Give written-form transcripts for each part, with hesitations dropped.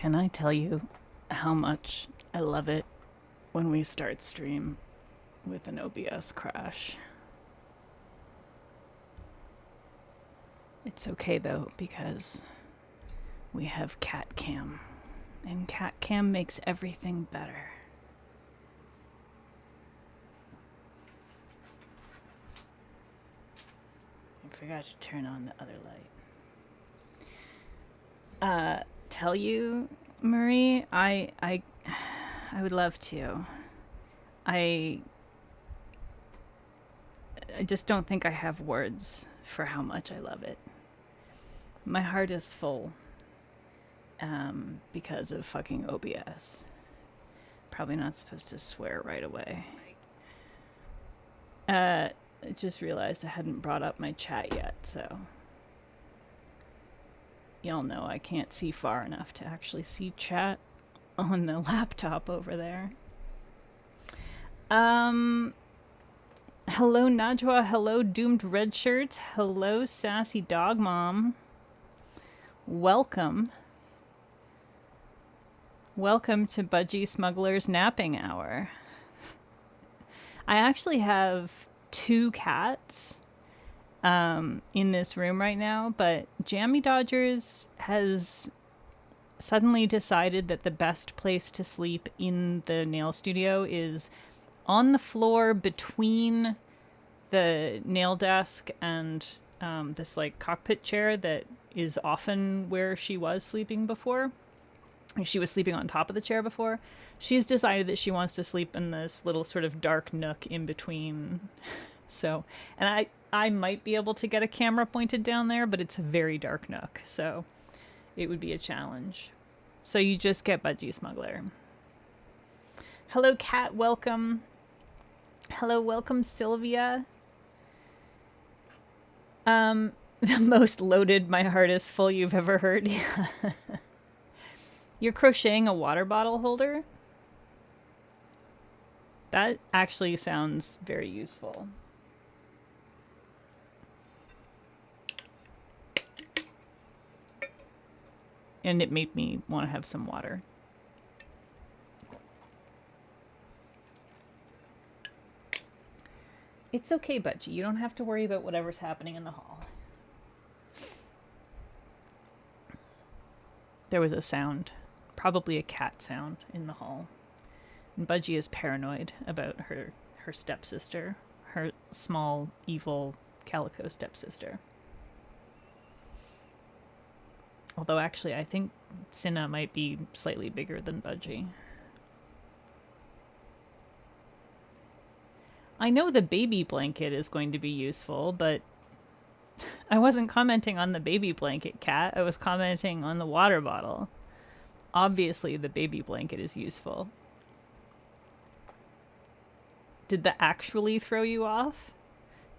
Can I tell you how much I love it when we start stream with an OBS crash? It's okay though, because we have cat cam, and cat cam makes everything better. I forgot to turn on the other light. Tell you, Marie, I would love to. I just don't think I have words for how much I love it. My heart is full because of fucking OBS. Probably not supposed to swear right away. I just realized I hadn't brought up my chat yet, so y'all know I can't see far enough to actually see chat on the laptop over there. Hello Najwa, hello Doomed Redshirt, hello Sassy Dog Mom. Welcome. Welcome to Budgie Smuggler's Napping Hour. I actually have 2 cats in this room right now, but Jammy Dodgers has suddenly decided that the best place to sleep in the nail studio is on the floor between the nail desk and this like cockpit chair that is often where she was sleeping before. She was sleeping on top of the chair before. She's decided that she wants to sleep in this little sort of dark nook in between. So, and I might be able to get a camera pointed down there, but it's a very dark nook, so it would be a challenge. So you just get Budgie Smuggler. Hello, Cat. Welcome. Hello, welcome, Sylvia. The most loaded my heart is full you've ever heard. You're crocheting a water bottle holder? That actually sounds very useful. And it made me want to have some water. It's okay, Budgie. You don't have to worry about whatever's happening in the hall. There was a sound, probably a cat sound, in the hall. And Budgie is paranoid about her stepsister, her small, evil, calico stepsister. Although actually, I think Cinna might be slightly bigger than Budgie. I know the baby blanket is going to be useful, but I wasn't commenting on the baby blanket, Cat. I was commenting on the water bottle. Obviously, the baby blanket is useful. Did that actually throw you off?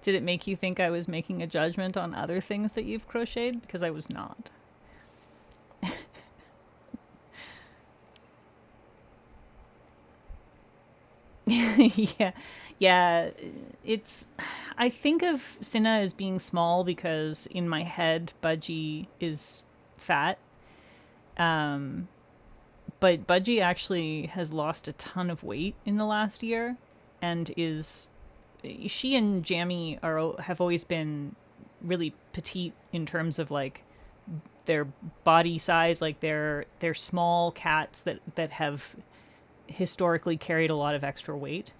Did it make you think I was making a judgment on other things that you've crocheted? Because I was not. Yeah, it's, I think of Cinna as being small because in my head Budgie is fat, but Budgie actually has lost a ton of weight in the last year, and she and Jammy have always been really petite in terms of like their body size. Like they're small cats that have historically carried a lot of extra weight.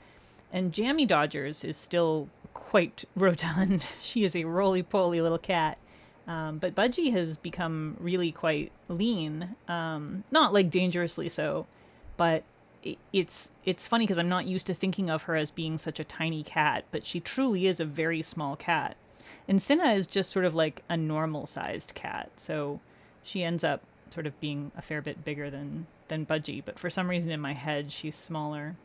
And Jammy Dodgers is still quite rotund. She is a roly-poly little cat. But Budgie has become really quite lean. Not like dangerously so, but it's funny because I'm not used to thinking of her as being such a tiny cat, but she truly is a very small cat. And Cinna is just sort of like a normal-sized cat, so she ends up sort of being a fair bit bigger than Budgie, but for some reason in my head she's smaller.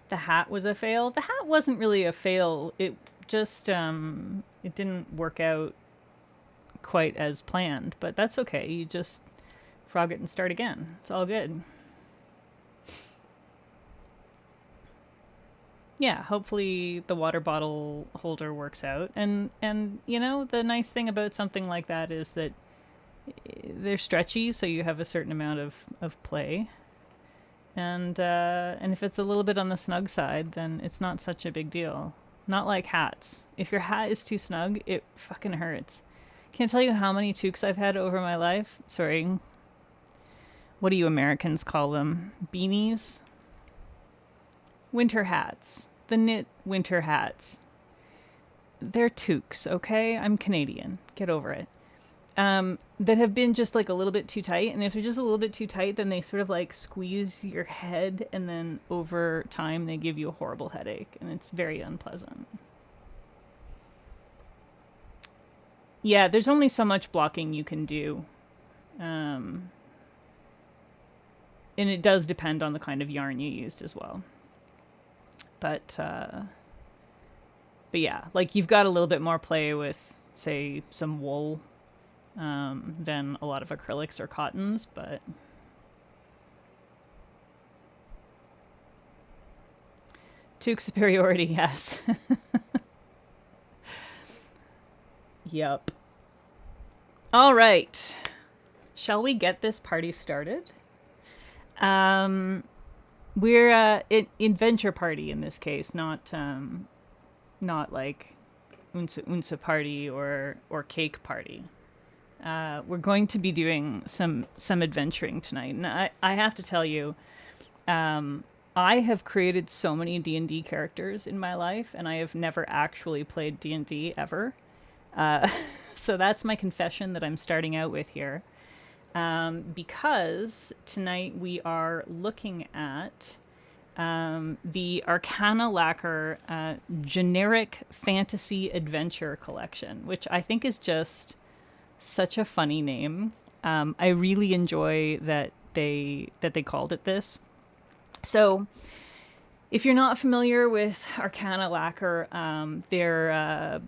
The hat was a fail. The hat wasn't really a fail. It just it didn't work out quite as planned, but that's okay. You just frog it and start again. It's all good. Yeah, hopefully the water bottle holder works out. And you know, the nice thing about something like that is that they're stretchy, so you have a certain amount of play. And if it's a little bit on the snug side, then it's not such a big deal. Not like hats. If your hat is too snug, it fucking hurts. Can't tell you how many toques I've had over my life. Sorry. What do you Americans call them? Beanies? Winter hats. The knit winter hats. They're toques, okay? I'm Canadian. Get over it. That have been just like a little bit too tight. And if they're just a little bit too tight, then they sort of like squeeze your head, and then over time they give you a horrible headache, and it's very unpleasant. Yeah, there's only so much blocking you can do. Um, and it does depend on the kind of yarn you used as well. But yeah, like you've got a little bit more play with, say, some wool than a lot of acrylics or cottons, but toque superiority, yes. Yep. All right. Shall we get this party started? We're an adventure party in this case, not like unsa party or cake party. We're going to be doing some adventuring tonight, and I have to tell you, I have created so many D&D characters in my life, and I have never actually played D&D ever. So that's my confession that I'm starting out with here. Because tonight we are looking at the Arcana Lacquer generic fantasy adventure collection, which I think is just such a funny name. I really enjoy that they called it this. So, if you're not familiar with Arcana Lacquer, they're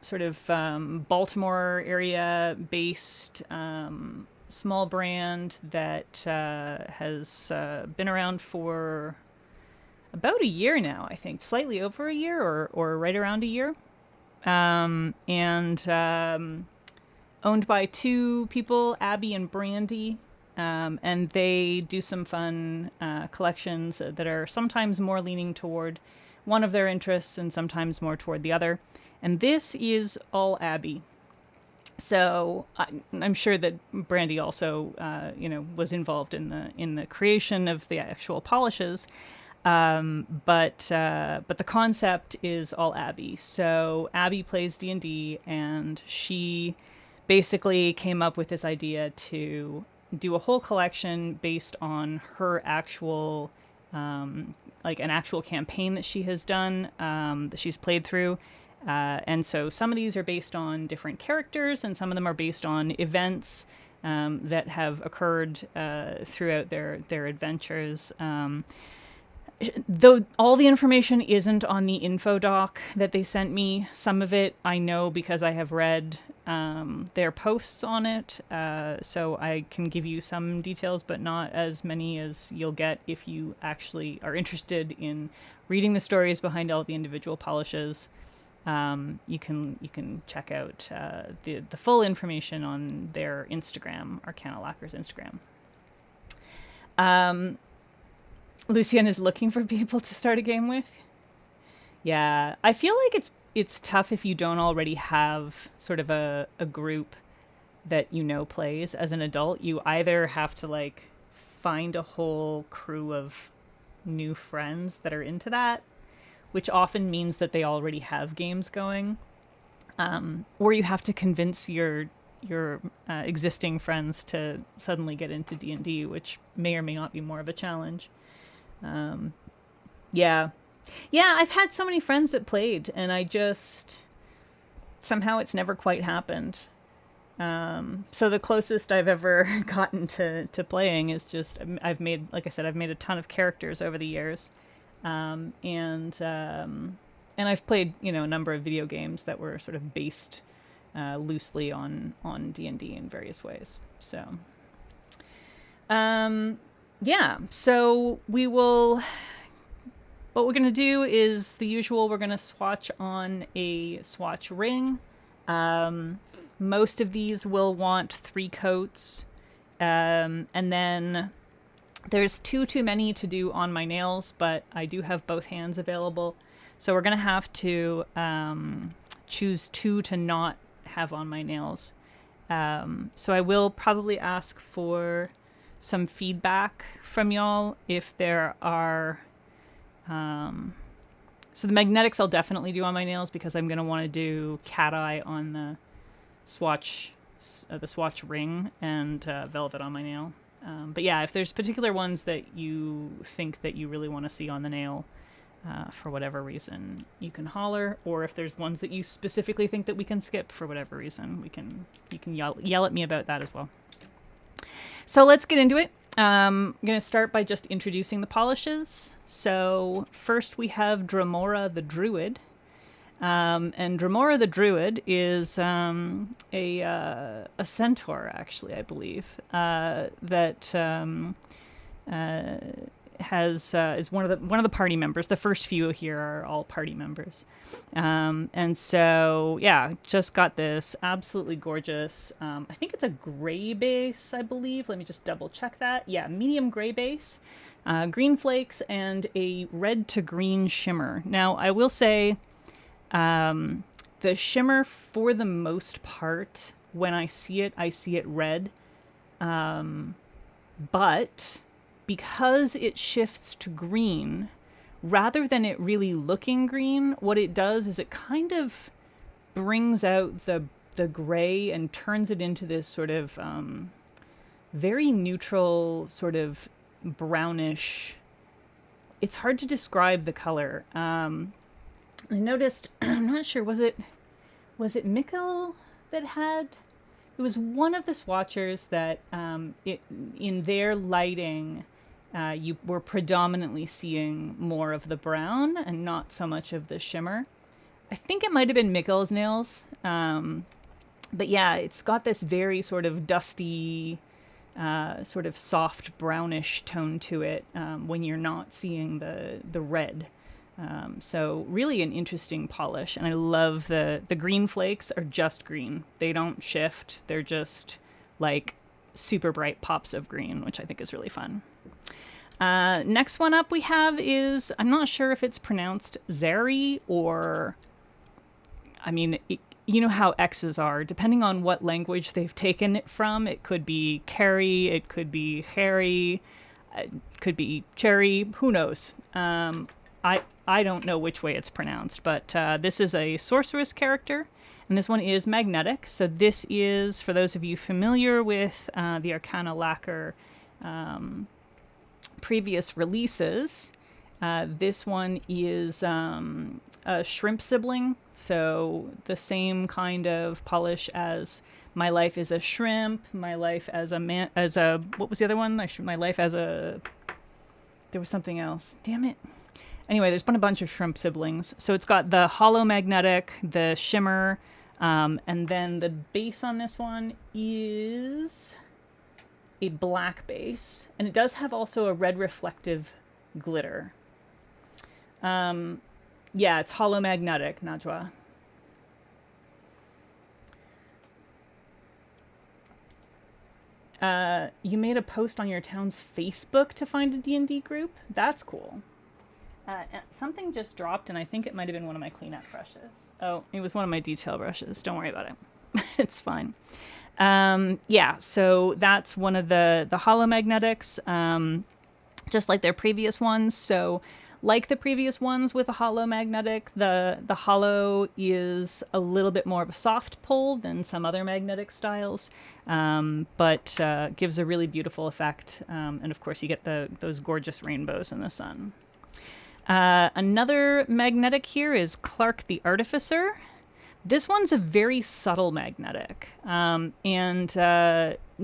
sort of Baltimore area based small brand that has been around for about a year now, I think, slightly over a year or right around a year. And owned by two people, Abby and Brandy. And they do some fun collections that are sometimes more leaning toward one of their interests and sometimes more toward the other. And this is all Abby. So I'm sure that Brandy also, was involved in the creation of the actual polishes. But the concept is all Abby. So Abby plays D&D, and she basically came up with this idea to do a whole collection based on her actual, like an actual campaign that she has done, that she's played through. And so some of these are based on different characters, and some of them are based on events that have occurred throughout their adventures. Though all the information isn't on the info doc that they sent me, some of it I know because I have read their posts on it, so I can give you some details, but not as many as you'll get if you actually are interested in reading the stories behind all the individual polishes. You can check out the full information on their Instagram, Arcana Lacquer's Instagram. Lucienne is looking for people to start a game with. Yeah, I feel like it's tough if you don't already have sort of a group that plays as an adult. You either have to like find a whole crew of new friends that are into that, which often means that they already have games going, or you have to convince your existing friends to suddenly get into D&D, which may or may not be more of a challenge. Yeah, I've had so many friends that played, and I just somehow it's never quite happened. So the closest I've ever gotten to playing is just I've made a ton of characters over the years. And I've played, a number of video games that were sort of based loosely on D&D in various ways. So, yeah. So what we're going to do is the usual. We're going to swatch on a swatch ring. Most of these will want 3 coats. And then there's 2 too many to do on my nails, but I do have both hands available. So we're going to have to choose 2 to not have on my nails. So I will probably ask for some feedback from y'all if there are... so the magnetics I'll definitely do on my nails because I'm going to want to do cat eye on the swatch ring and velvet on my nail. But yeah, if there's particular ones that you think that you really want to see on the nail for whatever reason, you can holler. Or if there's ones that you specifically think that we can skip for whatever reason, you can yell at me about that as well. So let's get into it. I'm going to start by just introducing the polishes. So first we have Dremora the Druid. And Dremora the Druid is a centaur, actually, I believe, that is one of the party members. The first few here are all party members, and so yeah, just got this absolutely gorgeous. I think it's a gray base, I believe. Let me just double check that. Yeah, medium gray base, green flakes, and a red to green shimmer. Now, I will say. The shimmer, for the most part, when I see it red. But because it shifts to green, rather than it really looking green, what it does is it kind of brings out the gray and turns it into this sort of very neutral, sort of brownish. It's hard to describe the color. I noticed, I'm not sure, was it Mikkel that had, it was one of the swatchers that in their lighting, you were predominantly seeing more of the brown and not so much of the shimmer. I think it might have been Mikkel's nails. But yeah, it's got this very sort of dusty, sort of soft brownish tone to it when you're not seeing the red. So really an interesting polish, and I love the green flakes are just green. They don't shift. They're just like super bright pops of green, which I think is really fun. Next one up we have is, I'm not sure if it's pronounced Zeri or, I mean, you know how X's are. Depending on what language they've taken it from, it could be Carrie, it could be Harry, it could be Cherry, who knows? I don't know which way it's pronounced, but this is a sorceress character, and this one is magnetic. So this is, for those of you familiar with the Arcana Lacquer previous releases, this one is a shrimp sibling, so the same kind of polish as My Life is a Shrimp, My Life as a what was the other one? My Life as a, there was something else. Damn it. Anyway, there's been a bunch of shrimp siblings. So it's got the hollow magnetic, the shimmer, and then the base on this one is a black base. And it does have also a red reflective glitter. Yeah, it's hollow magnetic, Najwa. You made a post on your town's Facebook to find a D&D group? That's cool. Something just dropped, and I think it might have been one of my cleanup brushes. Oh, it was one of my detail brushes. Don't worry about it. It's fine. Yeah, so that's one of the hollow magnetics, just like their previous ones. So like the previous ones with a hollow magnetic, the hollow is a little bit more of a soft pull than some other magnetic styles, but gives a really beautiful effect. And of course, you get those gorgeous rainbows in the sun. Another magnetic here is Clark the Artificer. This one's a very subtle magnetic, and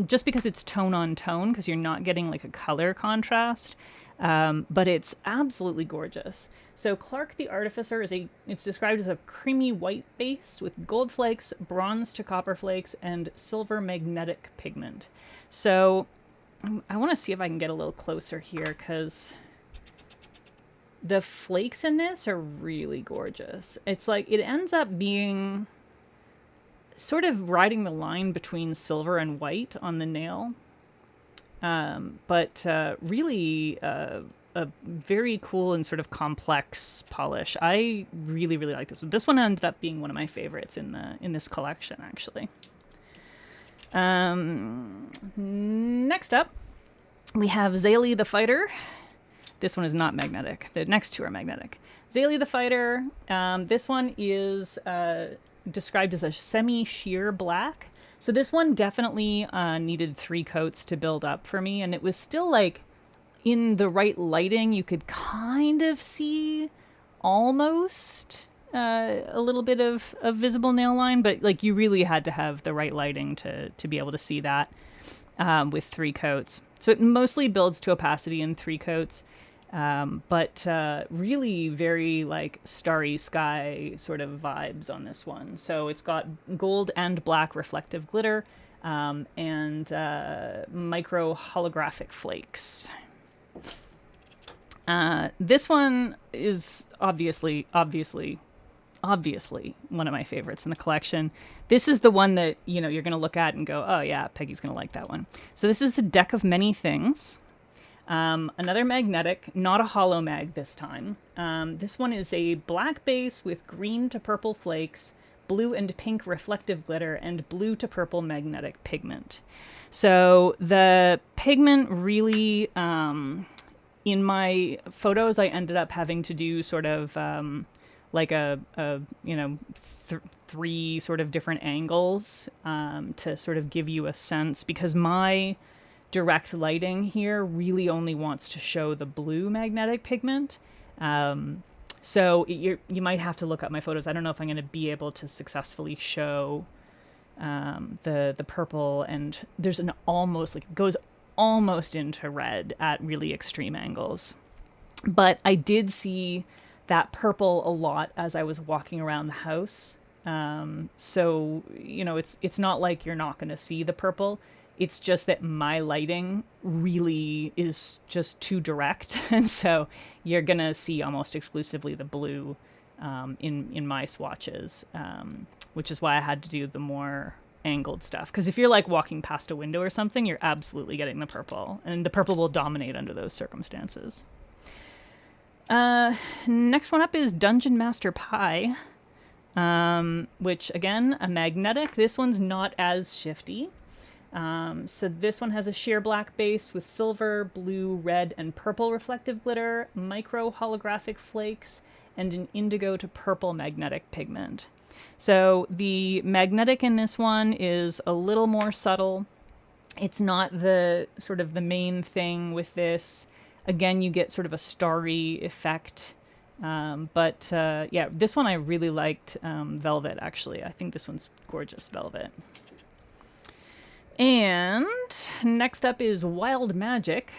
just because it's tone on tone, because you're not getting like a color contrast, but it's absolutely gorgeous. So Clark the Artificer it's described as a creamy white base with gold flakes, bronze to copper flakes, and silver magnetic pigment. So I want to see if I can get a little closer here, because the flakes in this are really gorgeous. It's like, it ends up being sort of riding the line between silver and white on the nail. But really a very cool and sort of complex polish. I really, really like this one. This one ended up being one of my favorites in this collection, actually. Next up, we have Zaylee the Fighter. This one is not magnetic. The next two are magnetic. Zaylee the Fighter. This one is described as a semi-sheer black. So this one definitely needed 3 coats to build up for me, and it was still like in the right lighting, you could kind of see almost a little bit of visible nail line, but like you really had to have the right lighting to be able to see that with 3 coats. So it mostly builds to opacity in 3 coats, but really very like starry sky sort of vibes on this one. So it's got gold and black reflective glitter and micro holographic flakes. This one is obviously one of my favorites in the collection. This is the one that, you know, you're going to look at and go, oh yeah, Peggy's going to like that one. So this is the Deck of Many Things. Another magnetic, not a hollow mag this time. This one is a black base with green to purple flakes, blue and pink reflective glitter, and blue to purple magnetic pigment. So the pigment really, in my photos, I ended up having to do sort of like a 3 sort of different angles to sort of give you a sense, because my direct lighting here really only wants to show the blue magnetic pigment. So you might have to look up my photos. I don't know if I'm going to be able to successfully show the purple, and there's an almost, like, it goes almost into red at really extreme angles. But I did see that purple a lot as I was walking around the house. So, you know, it's not like you're not going to see the purple. It's just that my lighting really is just too direct. And so you're going to see almost exclusively the blue in my swatches, which is why I had to do the more angled stuff. Because if you're like walking past a window or something, you're absolutely getting the purple. And the purple will dominate under those circumstances. Next one up is Dungeon Master Pie, which, again, a magnetic. This one's not as shifty. So this one has a sheer black base with silver, blue, red, and purple reflective glitter, micro holographic flakes, and an indigo to purple magnetic pigment. So the magnetic in this one is a little more subtle. It's not the sort of the main thing with this. Again, you get sort of a starry effect. But yeah, this one I really liked, Velvet, actually. I think this one's gorgeous, Velvet. And next up is Wild Magic.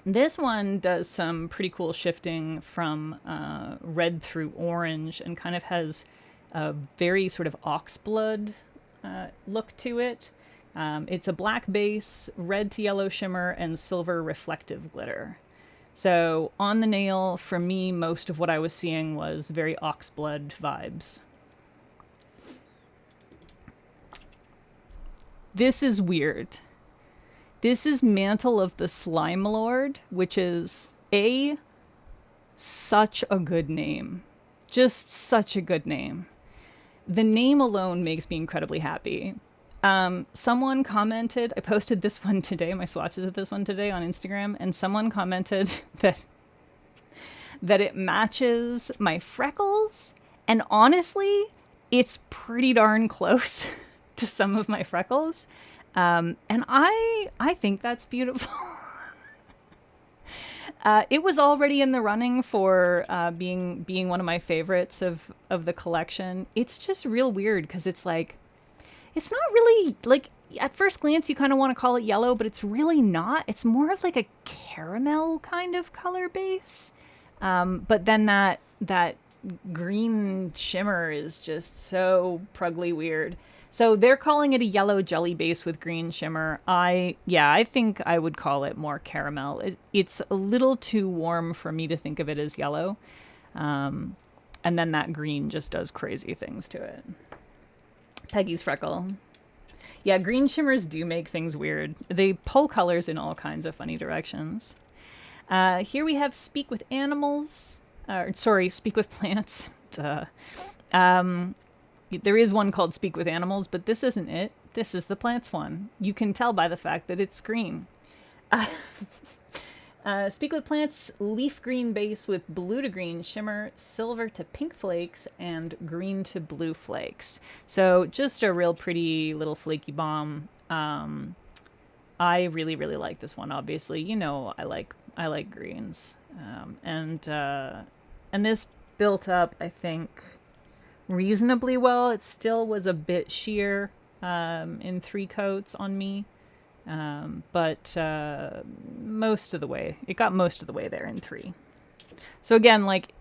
This one does some pretty cool shifting from red through orange and kind of has a very sort of oxblood look to it. It's a black base, red to yellow shimmer, and silver reflective glitter. So on the nail, for me, most of what I was seeing was very oxblood vibes. This is weird. This is Mantle of the Slime Lord, which is such a good name. Just such a good name. The name alone makes me incredibly happy. Someone commented, I posted this one today, my swatches of this one today on Instagram, and someone commented that it matches my freckles, and honestly, it's pretty darn close to some of my freckles. And I think that's beautiful. It was already in the running for being one of my favorites of the collection. It's just real weird because it's like, it's not really, like, at first glance you kind of want to call it yellow, but it's really not. It's more of like a caramel kind of color base. But then that green shimmer is just so prugly weird. So they're calling it a yellow jelly base with green shimmer. I think I would call it more caramel. It's a little too warm for me to think of it as yellow. And then that green just does crazy things to it. Peggy's freckle. Yeah, green shimmers do make things weird. They pull colors in all kinds of funny directions. Here we have Speak with Animals. Speak with Plants. Duh. There is one called Speak with Animals, but this isn't it. This is the plants one. You can tell by the fact that it's green. Speak with Plants, leaf green base with blue to green shimmer, silver to pink flakes, and green to blue flakes. So just a real pretty little flaky bomb. I really, really like this one. Obviously, you know, I like greens, and this built up, I think, reasonably well. It still was a bit sheer in 3 coats on me. But most of the way, it got most of the way there in 3. So again, like,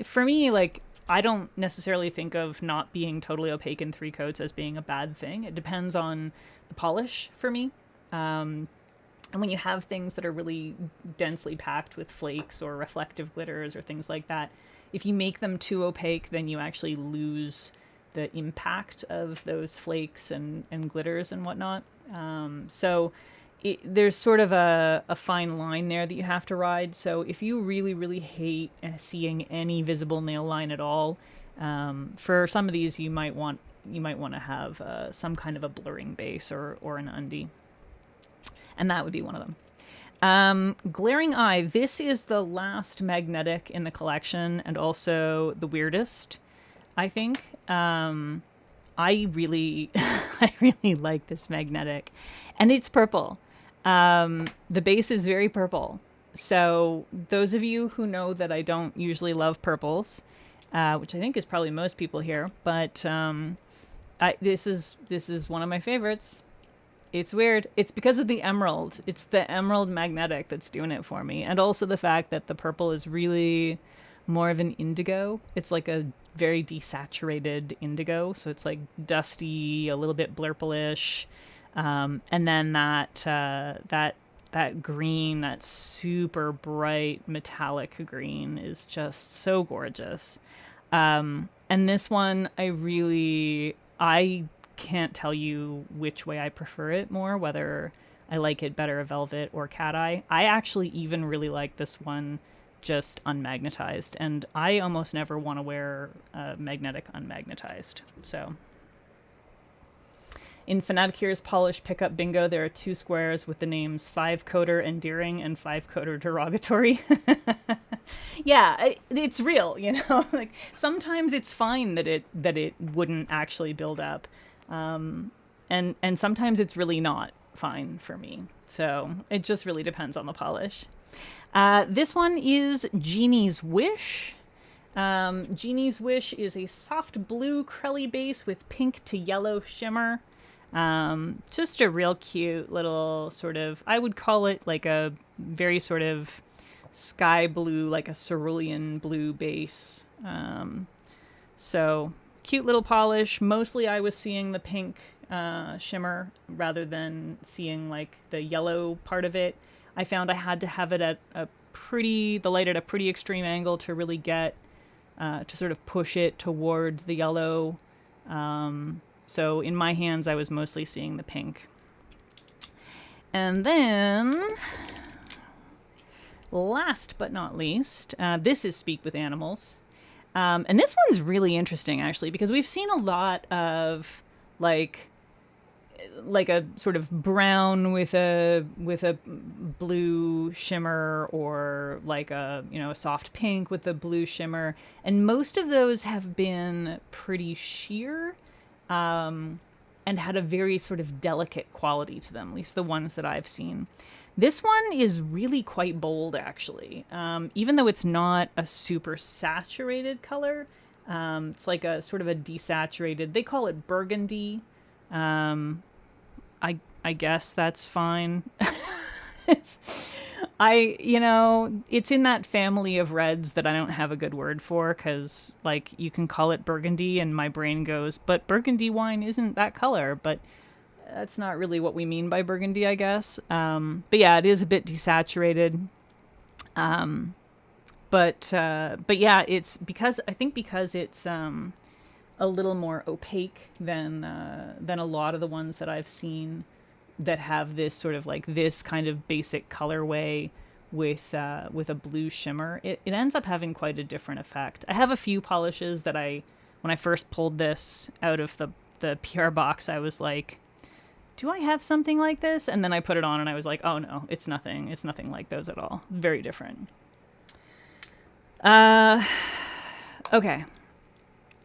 for me, like, I don't necessarily think of not being totally opaque in 3 coats as being a bad thing. It depends on the polish for me. And when you have things that are really densely packed with flakes or reflective glitters or things like that, if you make them too opaque, then you actually lose the impact of those flakes and glitters and whatnot. So there's sort of a fine line there that you have to ride. So if you really, really hate seeing any visible nail line at all, for some of these you might want to have some kind of a blurring base or an undie, and that would be one of them. Glaring Eye. This is the last magnetic in the collection and also the weirdest, I think. I really I really like this magnetic, and it's purple. The base is very purple. So those of you who know that I don't usually love purples, which I think is probably most people here, but this is one of my favorites. It's weird. It's because of the emerald. It's the emerald magnetic that's doing it for me, and also the fact that the purple is really more of an indigo. It's like a very desaturated indigo, so it's like dusty, a little bit blurplish, and then that green, that super bright metallic green, is just so gorgeous. And this one, I can't tell you which way I prefer it more, whether I like it better velvet or cat eye. I actually even really like this one just unmagnetized, and I almost never want to wear magnetic unmagnetized. So in Fanatic's Polish Pickup Bingo, there are 2 squares with the names 5-coder endearing and 5-coder derogatory. Yeah, it's real, you know. Like, sometimes it's fine that it wouldn't actually build up, and sometimes it's really not fine for me. So it just really depends on the polish. This one is Genie's Wish. Genie's Wish is a soft blue crelly base with pink to yellow shimmer. Just a real cute little sort of, I would call it like a very sort of sky blue, like a cerulean blue base. So cute little polish. Mostly I was seeing the pink shimmer rather than seeing like the yellow part of it. I found I had to have it at the light at a pretty extreme angle to really get, to sort of push it toward the yellow. So in my hands, I was mostly seeing the pink. And then, last but not least, this is Speak with Animals. And this one's really interesting, actually, because we've seen a lot of, like a sort of brown with a blue shimmer, or like a soft pink with a blue shimmer, and most of those have been pretty sheer, and had a very sort of delicate quality to them, at least the ones that I've seen. This one is really quite bold, actually. Even though it's not a super saturated color, it's like a sort of a desaturated, they call it burgundy. I guess that's fine. It's in that family of reds that I don't have a good word for, because like you can call it burgundy and my brain goes, but burgundy wine isn't that color, but that's not really what we mean by burgundy, I guess. But yeah, it is a bit desaturated. But yeah, it's because it's a little more opaque than a lot of the ones that I've seen that have this sort of like this kind of basic colorway with a blue shimmer. It ends up having quite a different effect. I have a few polishes that when I first pulled this out of the PR box, I was like, do I have something like this? And then I put it on and I was like, oh no, it's nothing. It's nothing like those at all. Very different. Okay.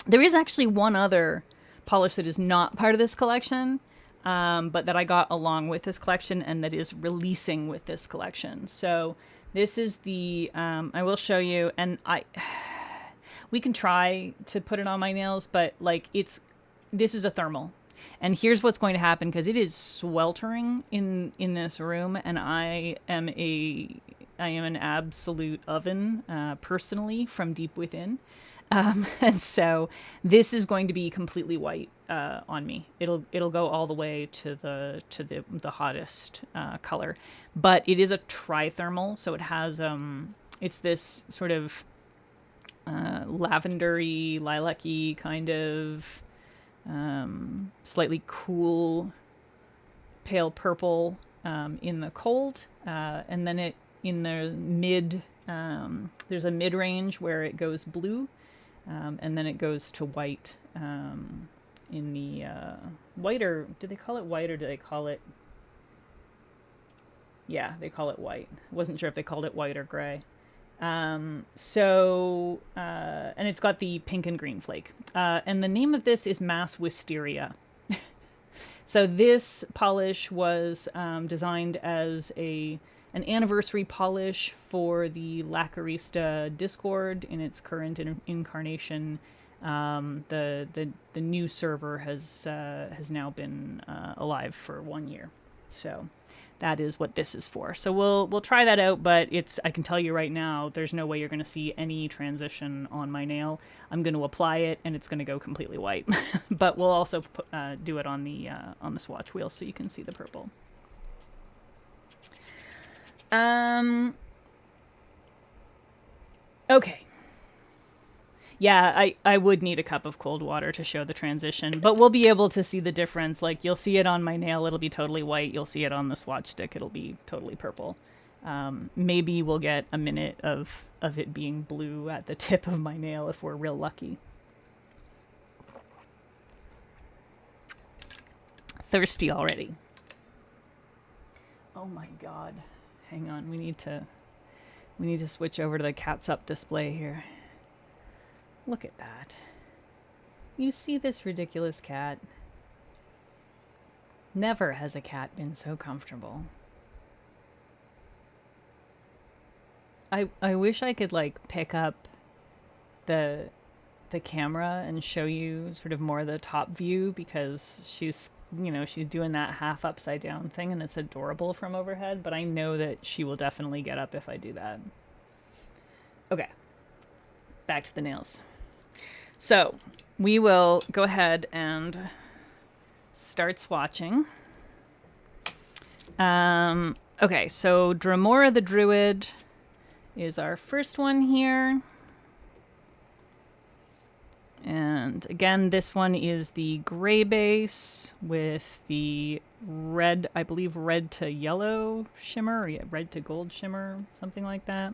There is actually one other polish that is not part of this collection, but that I got along with this collection and that is releasing with this collection. So this is the, I will show you, and we can try to put it on my nails, but like this is a thermal. And here's what's going to happen, because it is sweltering in this room, and I am an absolute oven, personally, from deep within. And so this is going to be completely white on me. It'll go all the way to the hottest color, but it is a trithermal, so it has it's this sort of lavendery, lilac-y kind of slightly cool pale purple in the cold, and then it in the mid there's a mid range where it goes blue. And then it goes to white in the whiter. Do they call it white or do they call it? Yeah, they call it white. Wasn't sure if they called it white or gray. And it's got the pink and green flake. And the name of this is Mass Wisteria. So this polish was designed as an anniversary polish for the Lacquerista Discord in its current incarnation. The new server has now been alive for 1 year, so that is what this is for. So we'll try that out, but I can tell you right now, there's no way you're going to see any transition on my nail. I'm going to apply it, and it's going to go completely white. But we'll also do it on the swatch wheel so you can see the purple. Okay. Yeah, I would need a cup of cold water to show the transition, but we'll be able to see the difference. Like, you'll see it on my nail, it'll be totally white. You'll see it on the swatch stick, it'll be totally purple. Maybe we'll get a minute of it being blue at the tip of my nail if we're real lucky. Thirsty already. Oh my god. Hang on, we need to switch over to the Cat's Up display here. Look at that. You see this ridiculous cat? Never has a cat been so comfortable. I wish I could like pick up the camera and show you sort of more the top view, because she's doing that half upside down thing and it's adorable from overhead, but I know that she will definitely get up if I do that. Okay, back to the nails. So we will go ahead and start swatching. Okay, so Dremora the Druid is our first one here. And again, this one is the gray base with the red, I believe red to yellow shimmer, or red to gold shimmer, something like that.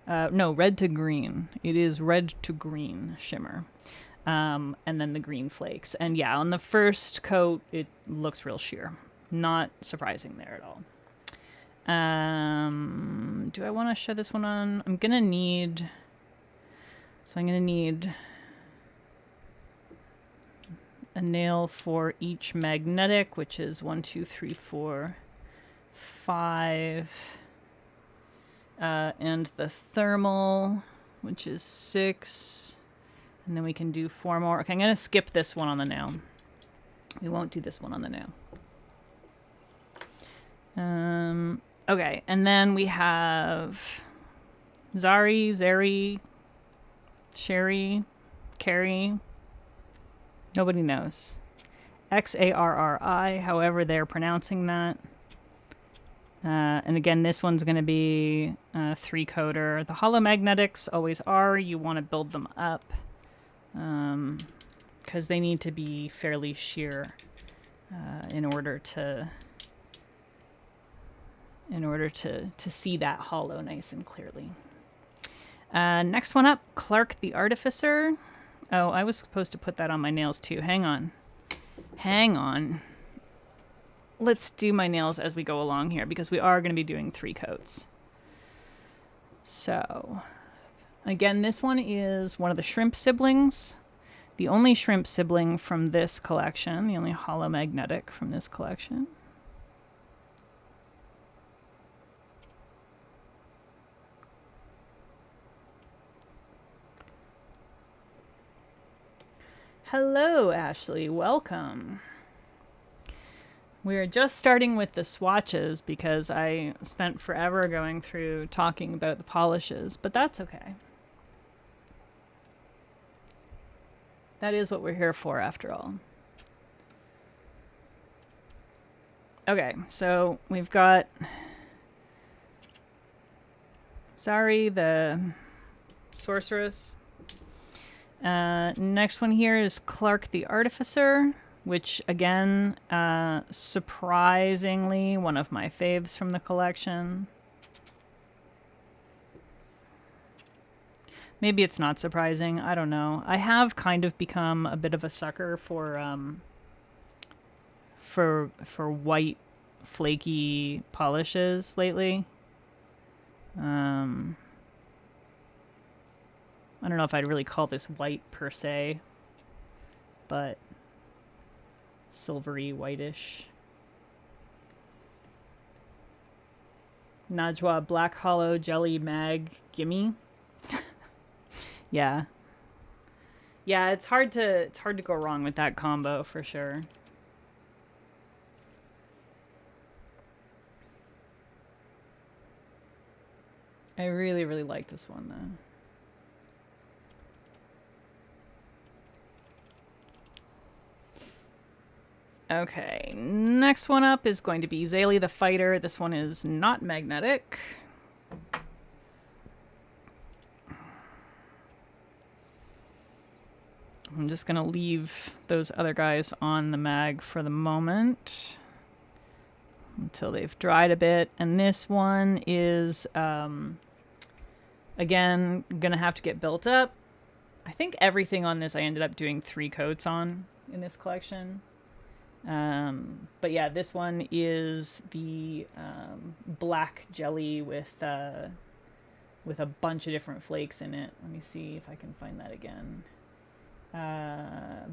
No, red to green. It is red to green shimmer. And then the green flakes. And yeah, on the first coat, it looks real sheer. Not surprising there at all. Do I want to show this one on? I'm going to need a nail for each magnetic, which is 1, 2, 3, 4, 5. And the thermal, which is 6. And then we can do 4 more. Okay, I'm going to skip this one on the nail. We won't do this one on the nail. Okay, and then we have Zeri, Sherry, Carrie. Nobody knows. Xarri, however they're pronouncing that. And again, this one's going to be a 3-coater. The holomagnetics always are. You want to build them up. because they need to be fairly sheer in order to see that hollow nice and clearly. Next one up, Clark the Artificer. Oh, I was supposed to put that on my nails too. Hang on. Let's do my nails as we go along here, because we are going to be doing 3 coats. So, again, this one is one of the shrimp siblings. The only shrimp sibling from this collection, the only hollow magnetic from this collection. Hello, Ashley. Welcome. We're just starting with the swatches because I spent forever going through talking about the polishes, but that's okay. That is what we're here for, after all. Okay, so we've got Zari, the sorceress. Next one here is Clark the Artificer, which, again, surprisingly, one of my faves from the collection. Maybe it's not surprising. I don't know. I have kind of become a bit of a sucker for white, flaky polishes lately. I don't know if I'd really call this white per se, but silvery, whitish. Najwa Black Hollow Jelly Mag Gimme. Yeah. Yeah, it's hard to go wrong with that combo for sure. I really, really like this one though. Okay, next one up is going to be Zaylee the Fighter. This one is not magnetic. I'm just going to leave those other guys on the mag for the moment until they've dried a bit. And this one is, again, going to have to get built up. I think everything on this I ended up doing 3 coats on in this collection. But yeah, this one is the black jelly with a bunch of different flakes in it. Let me see if I can find that again.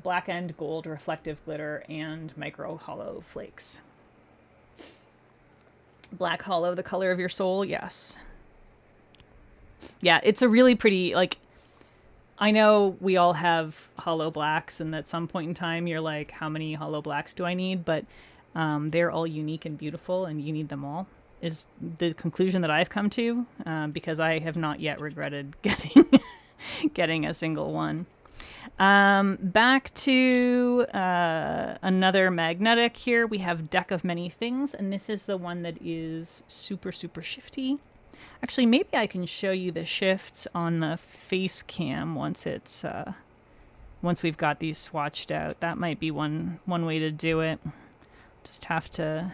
Black and gold reflective glitter and micro hollow flakes. Black hollow, the color of your soul, yes. Yeah, it's a really pretty, like, I know we all have hollow blacks, and at some point in time you're like, how many hollow blacks do I need? But they're all unique and beautiful, and you need them all, is the conclusion that I've come to, because I have not yet regretted getting a single one. Back to another magnetic here. We have Deck of Many Things, and this is the one that is super, super shifty. Actually, maybe I can show you the shifts on the face cam once it's once we've got these swatched out. That might be one way to do it. Just have to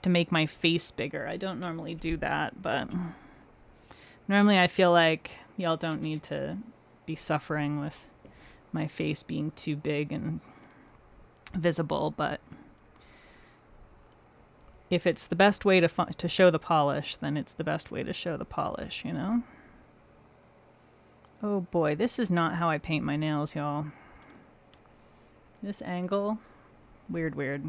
make my face bigger. I don't normally do that, but normally I feel like y'all don't need to be suffering with my face being too big and visible, but if it's the best way to show the polish, then it's the best way to show the polish, you know? Oh boy, this is not how I paint my nails, y'all. This angle, weird.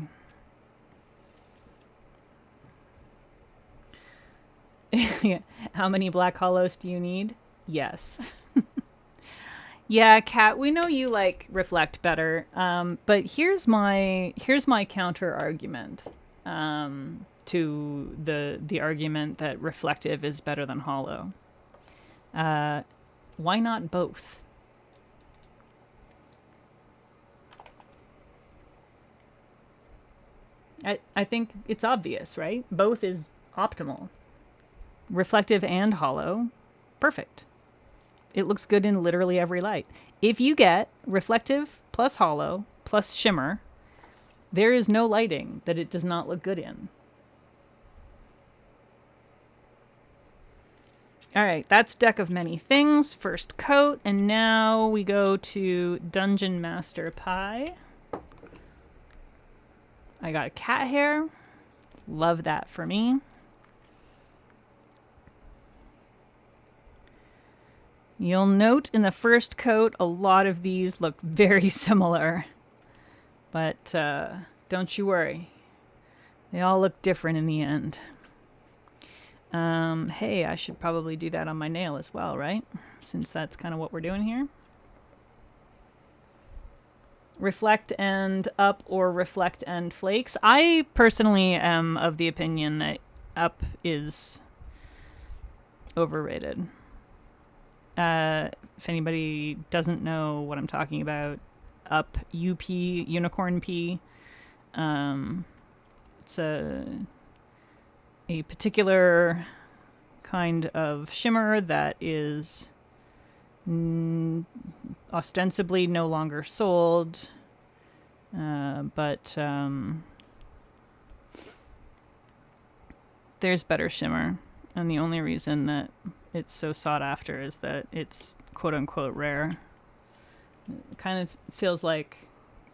How many black hollows do you need? Yes. Yeah, Kat, we know you like reflect better, but here's my counter argument to the argument that reflective is better than hollow. Why not both? I think it's obvious, right? Both is optimal. Reflective and hollow, perfect. It looks good in literally every light. If you get reflective plus hollow plus shimmer, there is no lighting that it does not look good in. All right, that's Deck of Many Things, first coat, and now we go to Dungeon Master Pie. I got a cat hair. Love that for me. You'll note in the first coat, a lot of these look very similar. But don't you worry. They all look different in the end. Hey, I should probably do that on my nail as well, right? Since that's kind of what we're doing here. Reflect and up or reflect and flakes. I personally am of the opinion that up is overrated. If anybody doesn't know what I'm talking about, up, UP, unicorn P. It's a particular kind of shimmer that is ostensibly no longer sold, but there's better shimmer, and the only reason that it's so sought after is that it's quote-unquote rare. It kind of feels like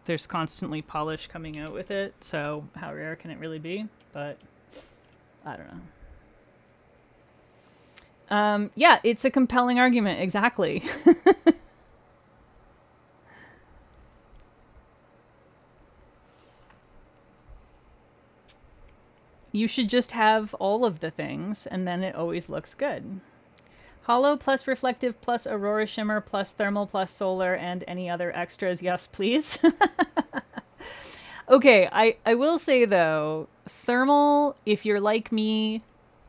there's constantly polish coming out with it, so how rare can it really be? But I don't know. Yeah, it's a compelling argument, exactly. You should just have all of the things, and then it always looks good. Hollow plus reflective plus aurora shimmer plus thermal plus solar and any other extras. Yes, please. Okay, I will say, though, thermal, if you're like me,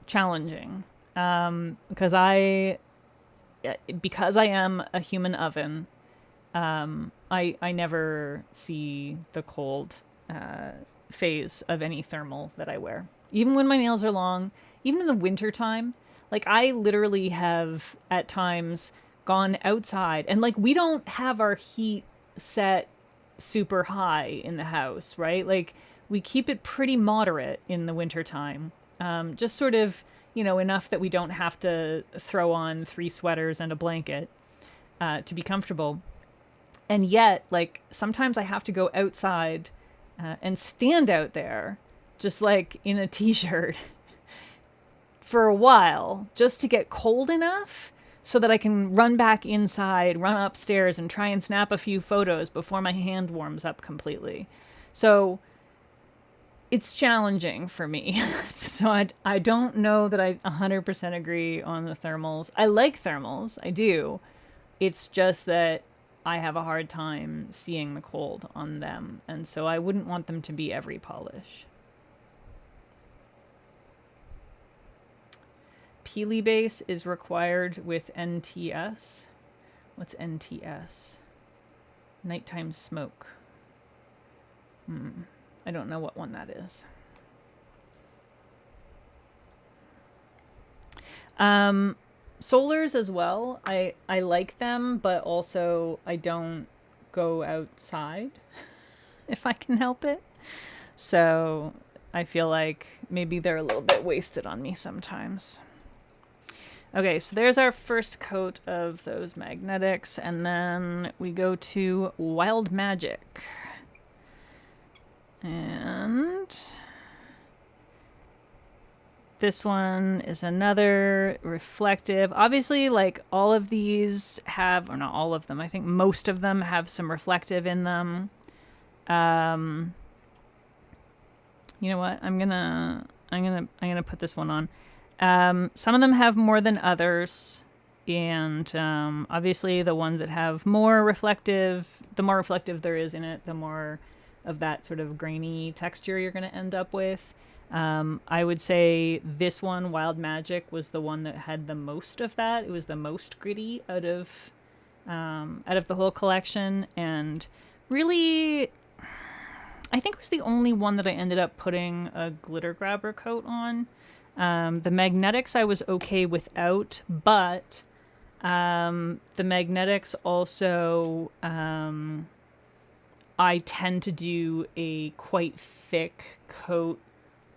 challenging. Because I am a human oven, I never see the cold phase of any thermal that I wear. Even when my nails are long, even in the winter time, like I literally have at times gone outside and like we don't have our heat set super high in the house, right? Like we keep it pretty moderate in the winter time. Just sort of, enough that we don't have to throw on 3 sweaters and a blanket to be comfortable. And yet, like, sometimes I have to go outside and stand out there just like in a t-shirt for a while just to get cold enough so that I can run back inside, run upstairs, and try and snap a few photos before my hand warms up completely. So it's challenging for me. So I don't know that I 100% agree on the thermals. I like thermals, I do. It's just that I have a hard time seeing the cold on them, and so I wouldn't want them to be every polish. Peely base is required with NTS. What's NTS? Nighttime smoke. I don't know what one that is. Solars as well. I like them, but also I don't go outside if I can help it. So I feel like maybe they're a little bit wasted on me sometimes. Okay, so there's our first coat of those magnetics, and then we go to Wild Magic. And this one is another reflective. Obviously, like all of these have, or not all of them, I think most of them have some reflective in them. You know what? I'm gonna put this one on. Some of them have more than others, and obviously the ones that have more reflective, the more reflective there is in it, the more of that sort of grainy texture you're going to end up with. I would say this one, Wild Magic, was the one that had the most of that. It was the most gritty out of the whole collection, and really, I think it was the only one that I ended up putting a glitter grabber coat on. The magnetics I was okay without, but the magnetics also I tend to do a quite thick coat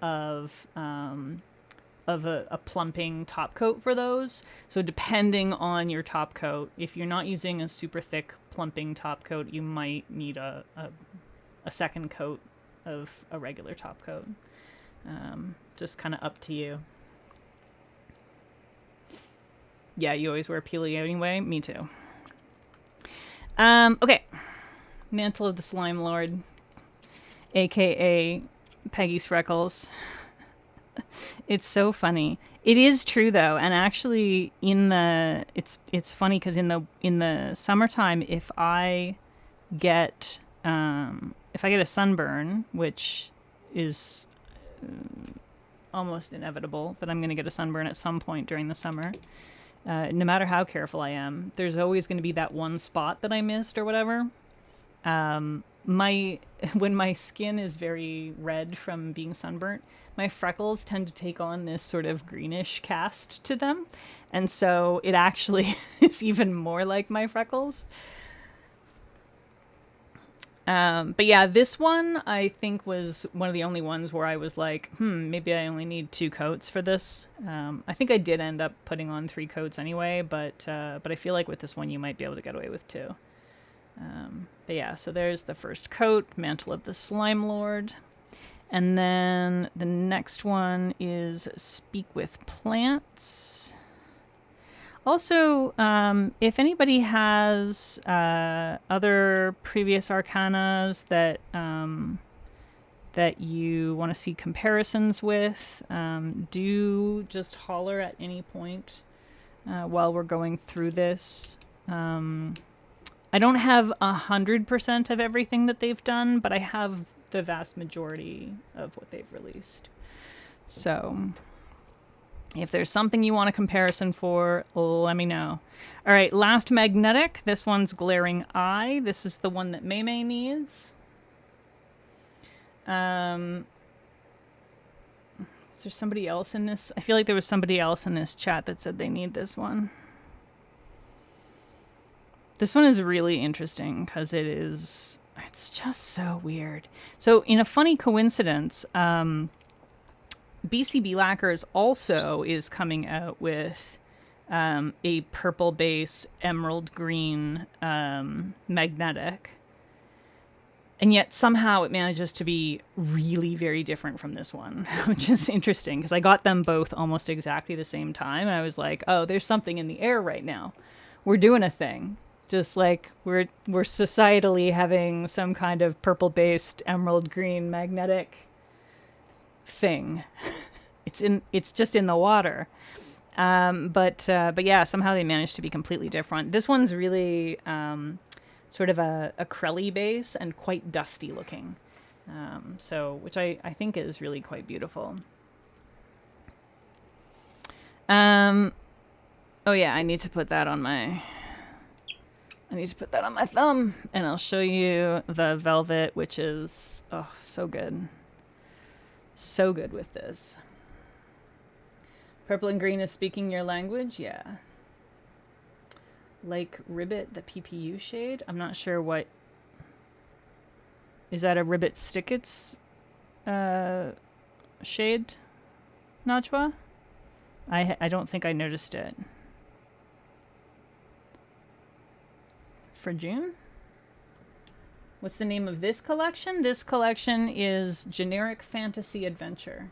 of a plumping top coat for those. So depending on your top coat, if you're not using a super thick plumping top coat, you might need a second coat of a regular top coat. Just kind of up to you. Yeah, you always wear peely anyway. Me too. Okay. Mantle of the Slime Lord, aka Peggy's Freckles. It's so funny. It is true though, and actually it's funny because in the summertime, if I get a sunburn, which is almost inevitable that I'm going to get a sunburn at some point during the summer, no matter how careful I am, there's always going to be that one spot that I missed or whatever. When my skin is very red from being sunburnt, my freckles tend to take on this sort of greenish cast to them, and so it actually is even more like my freckles. But yeah, this one I think was one of the only ones where I was like, maybe I only need 2 coats for this. I think I did end up putting on 3 coats anyway, but I feel like with this one you might be able to get away with 2. But yeah, so there's the first coat, Mantle of the Slime Lord. And then the next one is Speak with Plants. Also, if anybody has other previous arcanas that that you want to see comparisons with, do just holler at any point while we're going through this. I don't have 100% of everything that they've done, but I have the vast majority of what they've released. So if there's something you want a comparison for, let me know. All right, last magnetic. This one's Glaring Eye. This is the one that Maymay needs. Is there somebody else in this? I feel like there was somebody else in this chat that said they need this one. This one is really interesting because it's just so weird. So in a funny coincidence, BCB Lacquers also is coming out with a purple base emerald green magnetic. And yet somehow it manages to be really very different from this one, which is interesting because I got them both almost exactly the same time. And I was like, oh, there's something in the air right now. We're doing a thing. Just like we're societally having some kind of purple-based emerald green magnetic thing. It's just in the water. But yeah, somehow they managed to be completely different. This one's really sort of a crelly base and quite dusty looking. Which I think is really quite beautiful. Oh yeah, I need to put that on my thumb, and I'll show you the velvet, which is, oh, so good. So good with this. Purple and green is speaking your language, yeah. Like Ribbit, the PPU shade. I'm not sure what... Is that a Ribbit Stickets shade, Najwa? I don't think I noticed it. For June? What's the name of this collection? This collection is Generic Fantasy Adventure.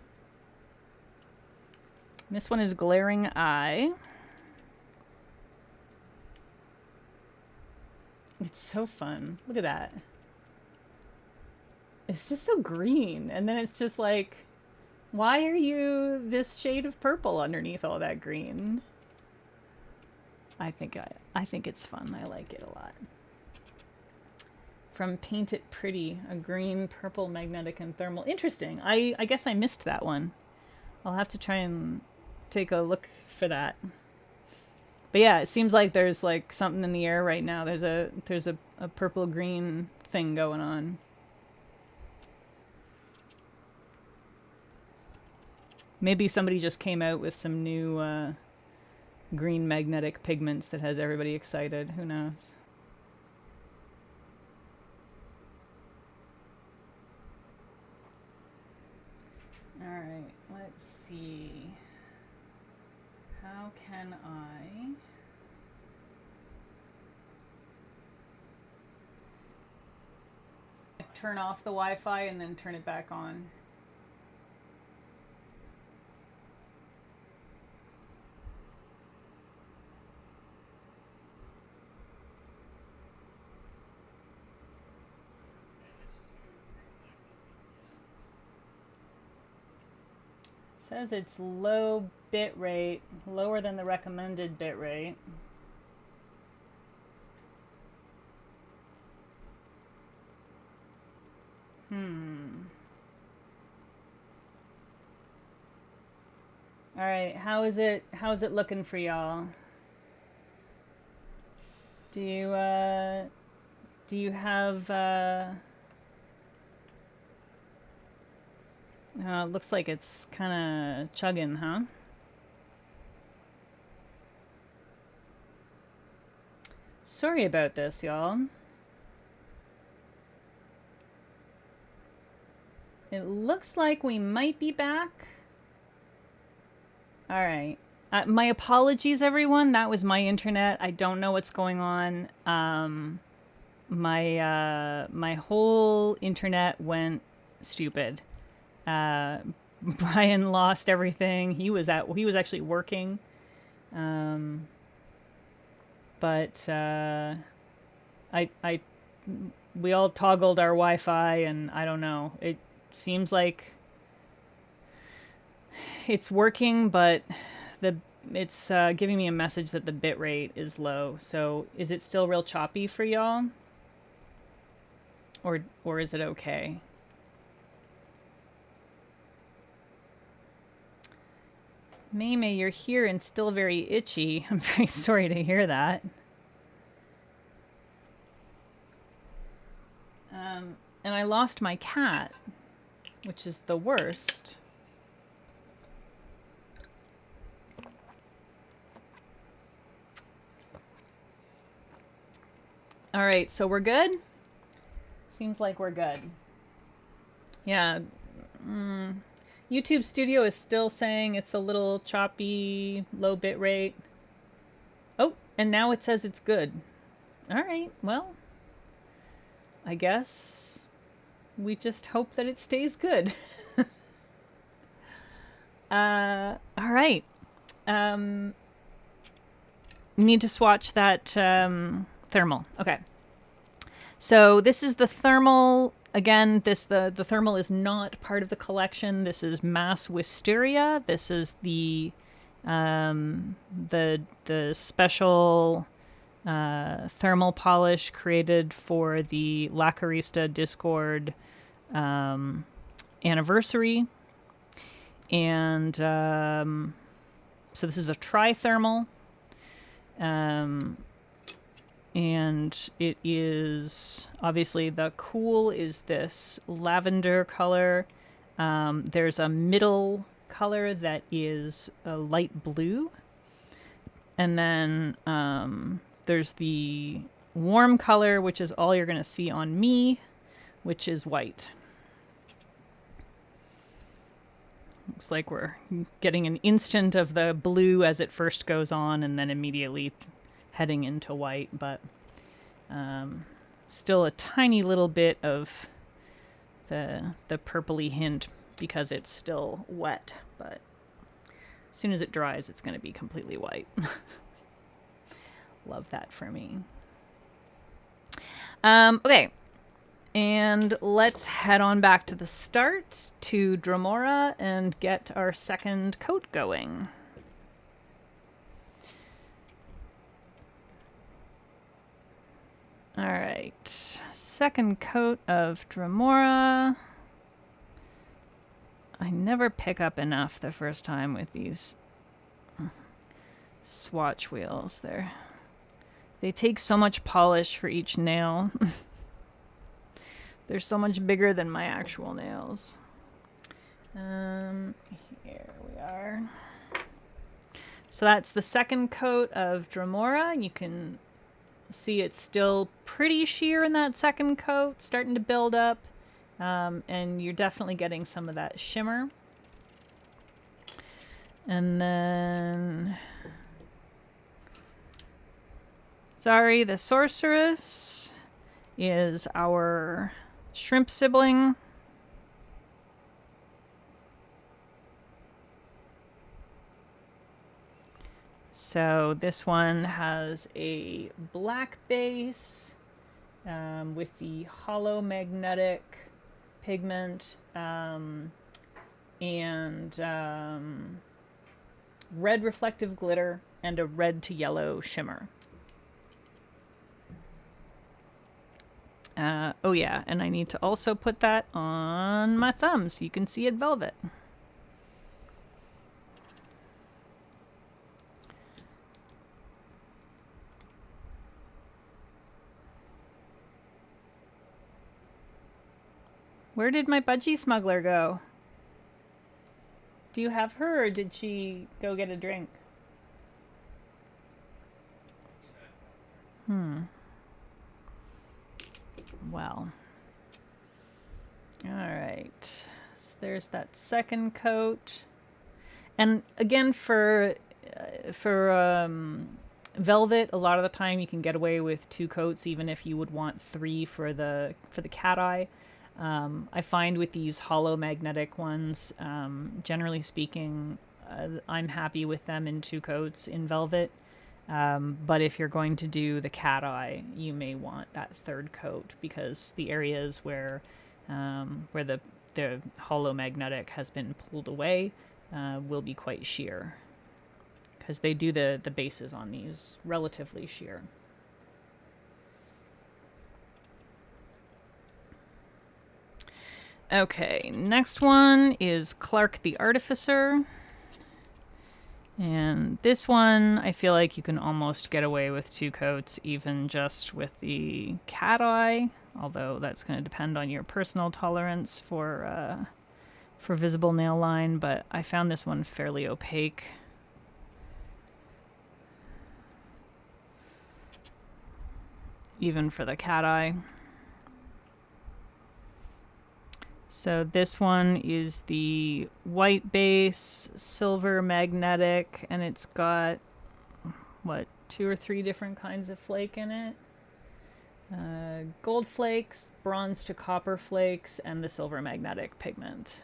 This one is Glaring Eye. It's so fun. Look at that. It's just so green. And then it's just like, why are you this shade of purple underneath all that green? I think it's fun. I like it a lot. From Paint It Pretty, a green, purple, magnetic, and thermal. Interesting. I guess I missed that one. I'll have to try and take a look for that. But yeah, it seems like there's like something in the air right now. There's a purple green thing going on. Maybe somebody just came out with some new green magnetic pigments that has everybody excited. Who knows? Let's see. How can I... turn off the Wi-Fi and then turn it back on? Says it's low bit rate, lower than the recommended bit rate. All right, how's it looking for y'all? Do you have looks like it's kind of chugging, huh? Sorry about this, y'all. It looks like we might be back. All right. My apologies, everyone. That was my internet. I don't know what's going on. My whole internet went stupid. Brian lost everything. He was actually working. But we all toggled our Wi-Fi, and I don't know. It seems like it's working, but it's giving me a message that the bit rate is low. So is it still real choppy for y'all? Or is it okay? Meme, you're here and still very itchy. I'm very sorry to hear that. And I lost my cat, which is the worst. All right, so we're good? Seems like we're good. Yeah. YouTube Studio is still saying it's a little choppy, low bit rate. Oh, and now it says it's good. All right, well, I guess we just hope that it stays good. All right. Need to swatch that thermal. Okay. So this is the thermal. Again, the thermal is not part of the collection. This is Mass Wisteria. This is the special thermal polish created for the Lacquerista Discord anniversary. And so this is a tri-thermal. And it is, obviously, the cool is this lavender color. There's a middle color that is a light blue. And then there's the warm color, which is all you're going to see on me, which is white. Looks like we're getting an instant of the blue as it first goes on and then immediately heading into white, but still a tiny little bit of the purpley hint because it's still wet, but as soon as it dries, it's going to be completely white. Love that for me. Okay, and let's head on back to the start to Dromora and get our second coat going. All right, second coat of Dromora. I never pick up enough the first time with these swatch wheels. They take so much polish for each nail. They're so much bigger than my actual nails. Here we are. So that's the second coat of Dromora. You can see it's still pretty sheer in that second coat, starting to build up. And you're definitely getting some of that shimmer. And then Zari the Sorceress is our shrimp sibling. So this one has a black base with the hollow magnetic pigment and red reflective glitter and a red to yellow shimmer. Oh yeah, and I need to also put that on my thumb so you can see it velvet. Where did my budgie smuggler go? Do you have her, or did she go get a drink? Well. Alright. So there's that second coat. And again, for velvet, a lot of the time you can get away with 2 coats, even if you would want 3 for the cat eye. I find with these hollow magnetic ones, generally speaking, I'm happy with them in 2 coats in velvet. But if you're going to do the cat eye, you may want that 3rd coat because the areas where the hollow magnetic has been pulled away will be quite sheer because they do the bases on these relatively sheer. Okay, next one is Clark the Artificer. And this one, I feel like you can almost get away with 2 coats, even just with the cat eye. Although that's going to depend on your personal tolerance for visible nail line. But I found this one fairly opaque. Even for the cat eye. So this one is the white base, silver magnetic, and it's got, what, 2 or 3 different kinds of flake in it? Gold flakes, bronze to copper flakes, and the silver magnetic pigment.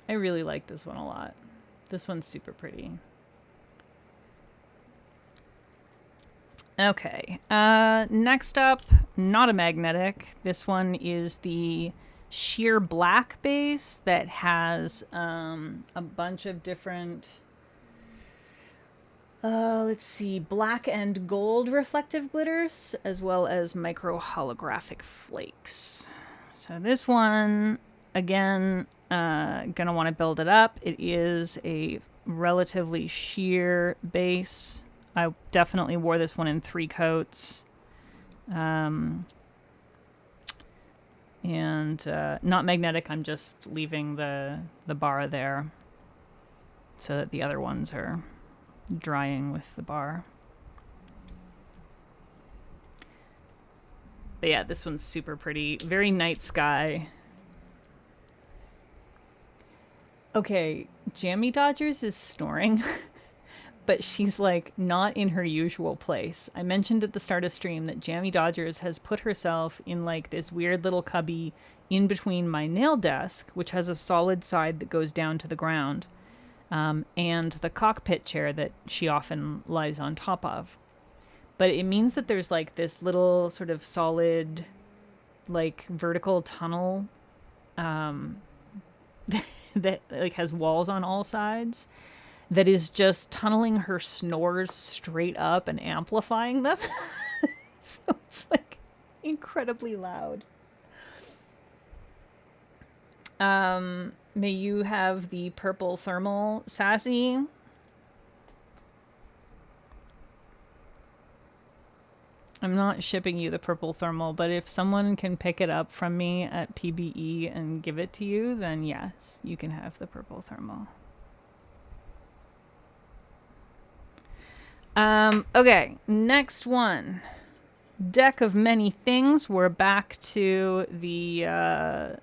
I really like this one a lot. This one's super pretty. Okay, next up, not a magnetic. This one is the sheer black base that has a bunch of different, let's see, black and gold reflective glitters, as well as micro holographic flakes. So this one, again, gonna want to build it up. It is a relatively sheer base. I definitely wore this one in 3 coats. And not magnetic, I'm just leaving the bar there so that the other ones are drying with the bar. But yeah, this one's super pretty. Very night sky. Okay, Jammy Dodgers is snoring, but she's like not in her usual place. I mentioned at the start of stream that Jammy Dodgers has put herself in like this weird little cubby in between my nail desk, which has a solid side that goes down to the ground, and the cockpit chair that she often lies on top of. But it means that there's like this little sort of solid, like vertical tunnel, that like has walls on all sides that is just tunneling her snores straight up and amplifying them. So it's like incredibly loud. May you have the purple thermal, Sassy. I'm not shipping you the purple thermal, but if someone can pick it up from me at PBE and give it to you, then yes, you can have the purple thermal. Okay, next one. Deck of many things. We're back to the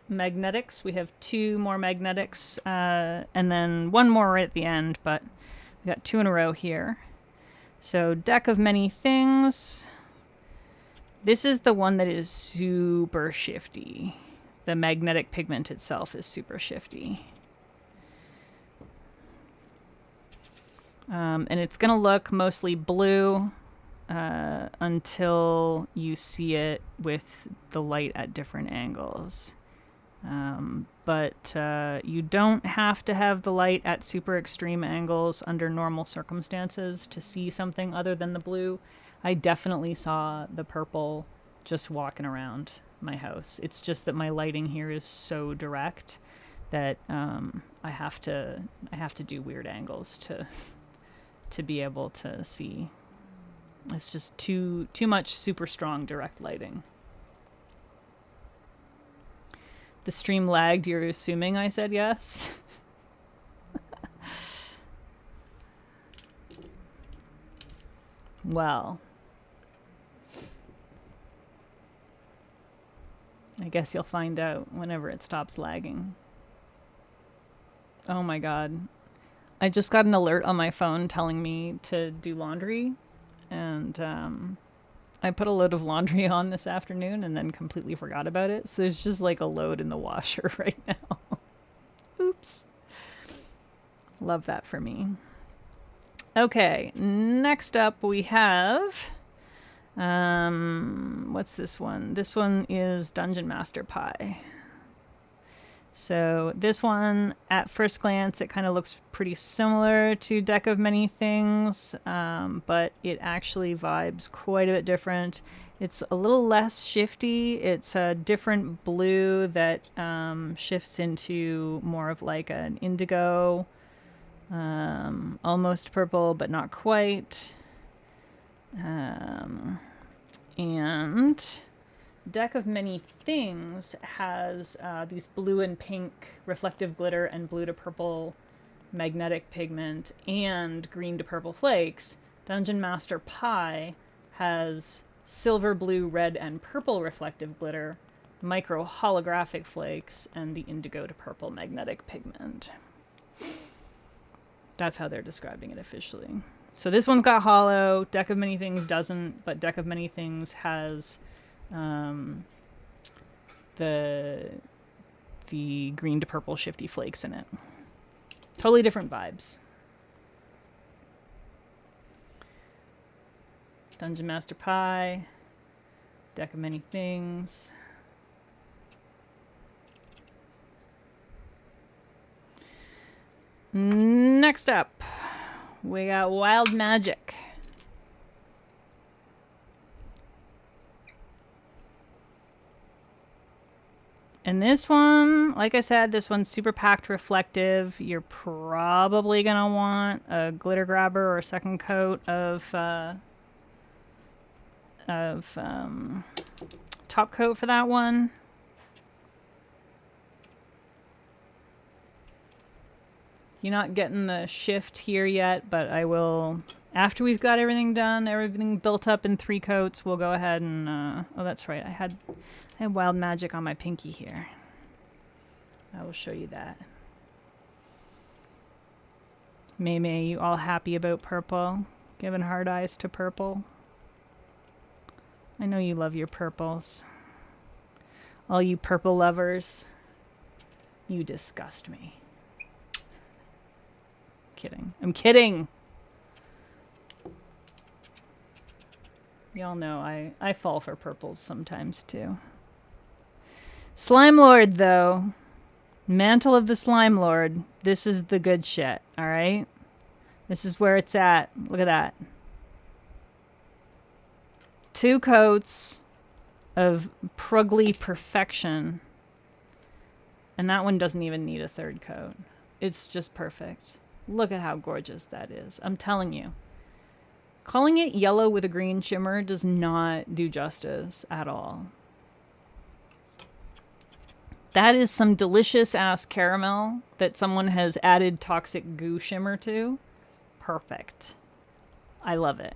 magnetics. We have 2 more magnetics, and then 1 more right at the end, but we got 2 in a row here. So, deck of many things. This is the one that is super shifty. The magnetic pigment itself is super shifty. And it's going to look mostly blue until you see it with the light at different angles. But you don't have to have the light at super extreme angles under normal circumstances to see something other than the blue. I definitely saw the purple just walking around my house. It's just that my lighting here is so direct that I have to do weird angles to be able to see. It's just too much super strong direct lighting. The stream lagged, you're assuming I said yes? Well, I guess you'll find out whenever it stops lagging. Oh my god. I just got an alert on my phone telling me to do laundry, and I put a load of laundry on this afternoon and then completely forgot about it. So there's just like a load in the washer right now. Oops. Love that for me. Okay, next up we have... what's this one? This one is Dungeon Master Pie. So this one, at first glance, it kind of looks pretty similar to Deck of Many Things, but it actually vibes quite a bit different. It's a little less shifty. It's a different blue that shifts into more of like an indigo, almost purple, but not quite. And Deck of Many Things has these blue and pink reflective glitter and blue to purple magnetic pigment and green to purple flakes. Dungeon Master Pie has silver, blue, red, and purple reflective glitter, micro holographic flakes, and the indigo to purple magnetic pigment. That's how they're describing it officially. So this one's got hollow, Deck of Many Things doesn't, but Deck of Many Things has the green to purple shifty flakes in it. Totally different vibes. Dungeon Master Pie, Deck of Many Things. Next up, we got Wild Magic. And this one, like I said, this one's super packed reflective. You're probably going to want a glitter grabber or a second coat of top coat for that one. You're not getting the shift here yet, but I will, after we've got everything done, everything built up in 3 coats, we'll go ahead and, oh, that's right. I had Wild Magic on my pinky here. I will show you that. May, you all happy about purple? Giving hard eyes to purple? I know you love your purples. All you purple lovers. You disgust me. Kidding. I'm kidding! Y'all know I fall for purples sometimes too. Slime Lord, though. Mantle of the Slime Lord. This is the good shit, alright? This is where it's at. Look at that. 2 coats of Prugly perfection. And that one doesn't even need a 3rd coat. It's just perfect. Look at how gorgeous that is. I'm telling you. Calling it yellow with a green shimmer does not do justice at all. That is some delicious ass caramel that someone has added toxic goo shimmer to. Perfect. I love it.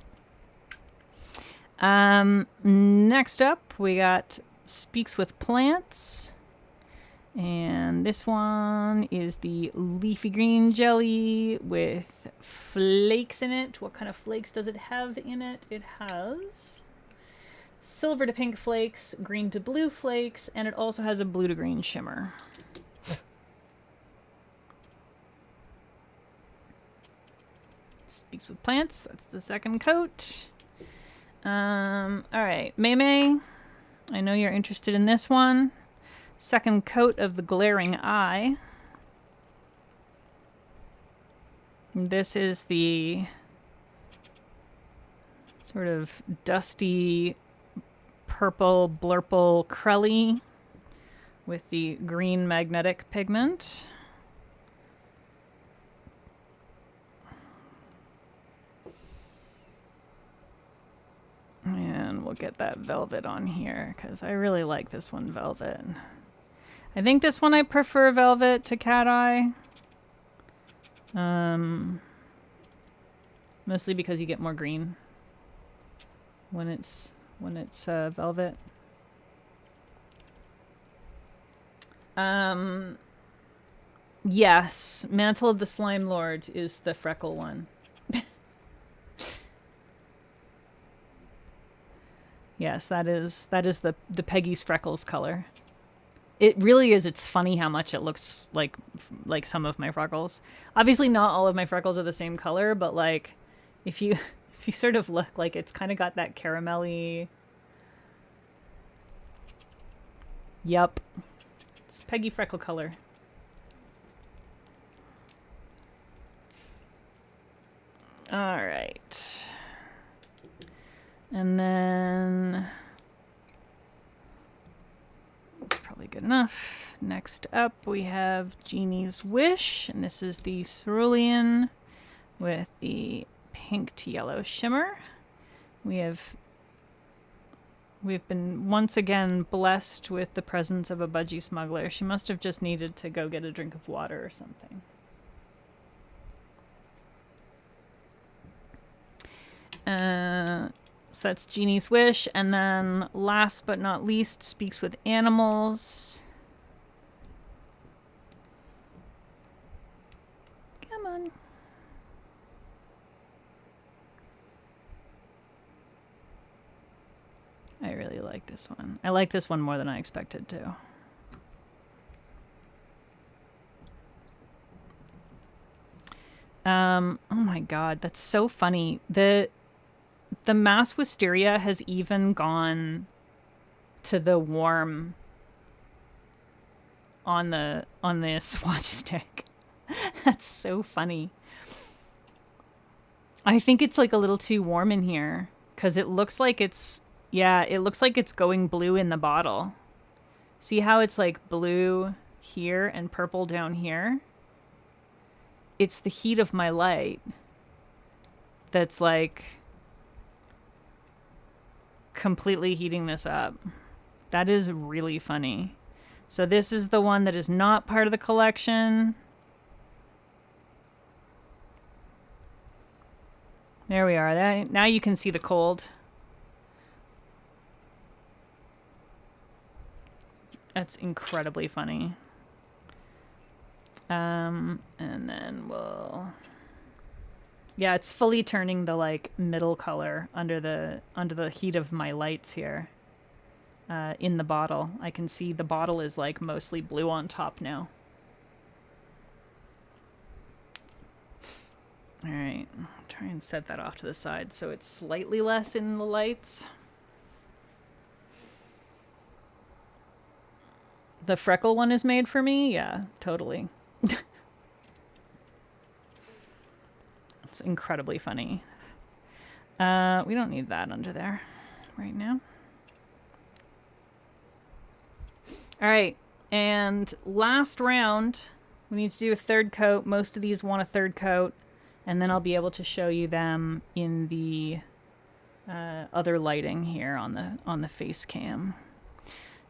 Next up, we got Speaks with Plants. And this one is the leafy green jelly with flakes in it. What kind of flakes does it have in it? It has silver to pink flakes, green to blue flakes, and it also has a blue to green shimmer. Speaks with Plants. That's the second coat. All right, May, I know you're interested in this one. Second coat of the Glaring Eye. This is the sort of dusty purple blurple crelly with the green magnetic pigment. And we'll get that velvet on here because I really like this one velvet. I think this one I prefer velvet to cat eye. Mostly because you get more green when it's velvet. Yes, Mantle of the Slime Lord is the freckle one. Yes, that is the Peggy's Freckles color. It really is. It's funny how much it looks like some of my freckles. Obviously, not all of my freckles are the same color, but like, if you sort of look, like, it's kind of got that caramelly. Yep, it's Peggy freckle color. All right. And then that's probably good enough. Next up, we have Genie's Wish, and this is the cerulean with the pink to yellow shimmer. We've been once again blessed with the presence of a budgie smuggler. She must have just needed to go get a drink of water or something. So that's Genie's Wish. And then last but not least, Speaks with Animals. Come on. I really like this one. I like this one more than I expected to. Oh my god, that's so funny. The Mass Wisteria has even gone to the warm on the swatch stick. That's so funny. I think it's like a little too warm in here because it looks like it's going blue in the bottle. See how it's like blue here and purple down here? It's the heat of my light that's like completely heating this up. That is really funny. So this is the one that is not part of the collection. There we are. Now you can see the cold. That's incredibly funny. And then yeah, it's fully turning the like middle color under the heat of my lights here. In the bottle, I can see the bottle is like mostly blue on top now. All right, try and set that off to the side so it's slightly less in the lights. The freckle one is made for me? Yeah, totally. It's incredibly funny. We don't need that under there right now. All right, and last round, we need to do a third coat. Most of these want a third coat, and then I'll be able to show you them in the other lighting here on the face cam.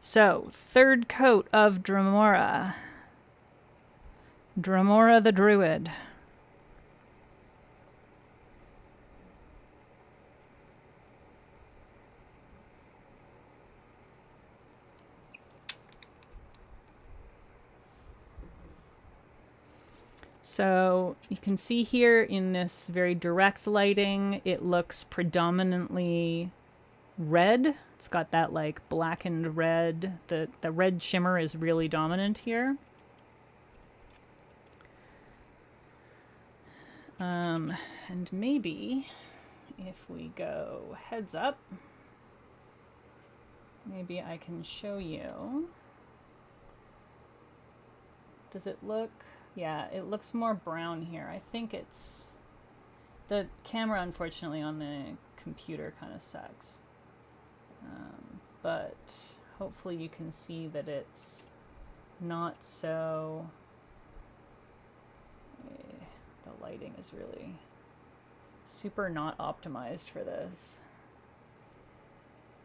So, third coat of Dremora. Dremora the Druid. So you can see here in this very direct lighting, it looks predominantly red. It's got that like blackened red. The red shimmer is really dominant here. And maybe if we go heads up, maybe I can show you. Does it look? Yeah, it looks more brown here. I think it's... The camera, unfortunately, on the computer kind of sucks. But hopefully you can see that it's not so... The lighting is really super not optimized for this.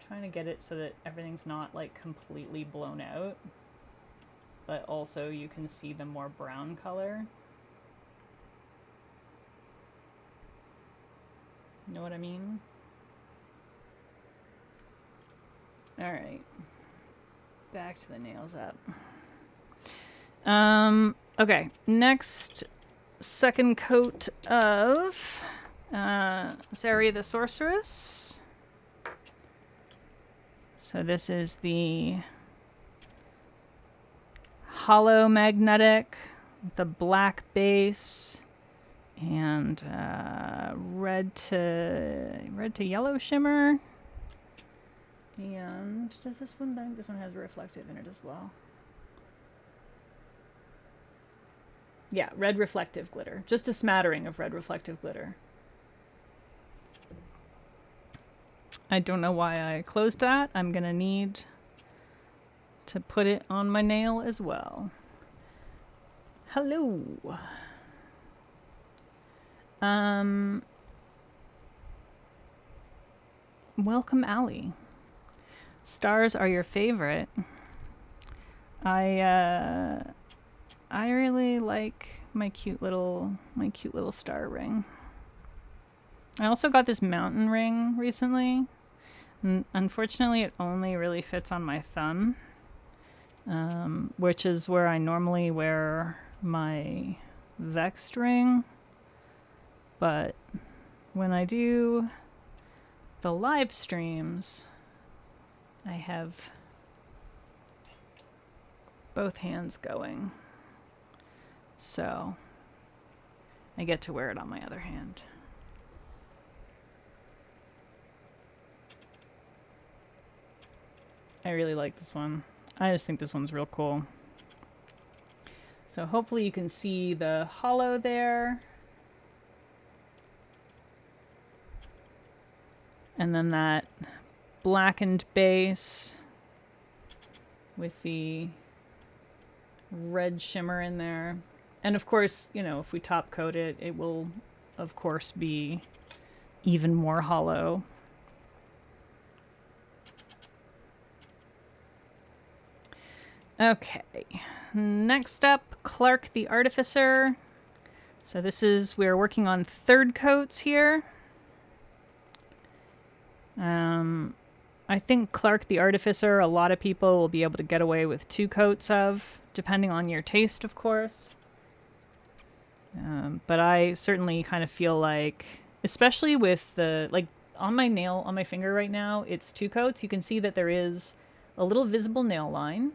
I'm trying to get it so that everything's not like completely blown out, but also you can see the more brown color. You know what I mean? All right, back to the nails up. Okay, next, second coat of Sari the Sorceress. So this is the hollow magnetic, the black base, and red to yellow shimmer. And does this one? I think this one has reflective in it as well. Yeah, red reflective glitter. Just a smattering of red reflective glitter. I don't know why I closed that. I'm gonna need to put it on my nail as well. Hello. Welcome, Allie. Stars are your favorite. I really like my cute little star ring. I also got this mountain ring recently. Unfortunately, it only really fits on my thumb, which is where I normally wear my vexed ring. But when I do the live streams, I have both hands going. So I get to wear it on my other hand. I really like this one. I just think this one's real cool. So hopefully you can see the hollow there. And then that blackened base with the red shimmer in there. And of course, you know, if we top coat it, it will of course be even more hollow. Okay, next up, Clark the Artificer. So this is, we're working on third coats here. I think Clark the Artificer, a lot of people will be able to get away with 2 coats of, depending on your taste, of course. But I certainly kind of feel like, especially with the, like, on my nail, on my finger right now, it's 2 coats. You can see that there is a little visible nail line.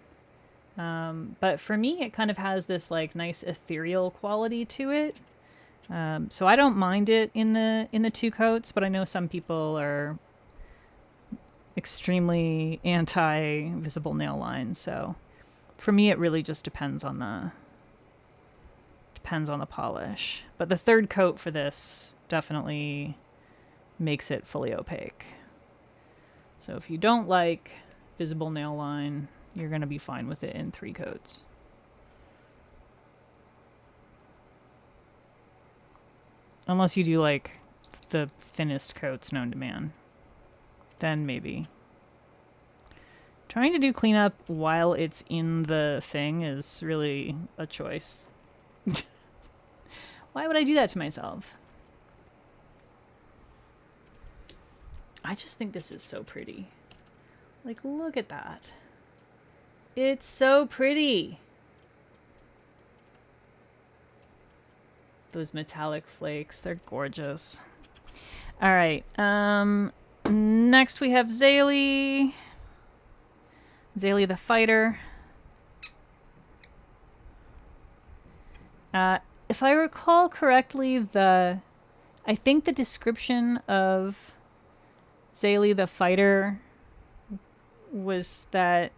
But for me, it kind of has this, like, nice ethereal quality to it. So I don't mind it in the 2 coats, but I know some people are extremely anti-visible nail lines. So for me, it really just depends on the polish. But the third coat for this definitely makes it fully opaque. So if you don't like visible nail line, you're going to be fine with it in 3 coats. Unless you do like the thinnest coats known to man. Then maybe. Trying to do cleanup while it's in the thing is really a choice. Why would I do that to myself? I just think this is so pretty. Like, look at that. It's so pretty. those metallic flakes. They're gorgeous. All right. Next we have Zaylee. Zaylee the fighter. If I recall correctly, I think the description of Zaylee the fighter was that...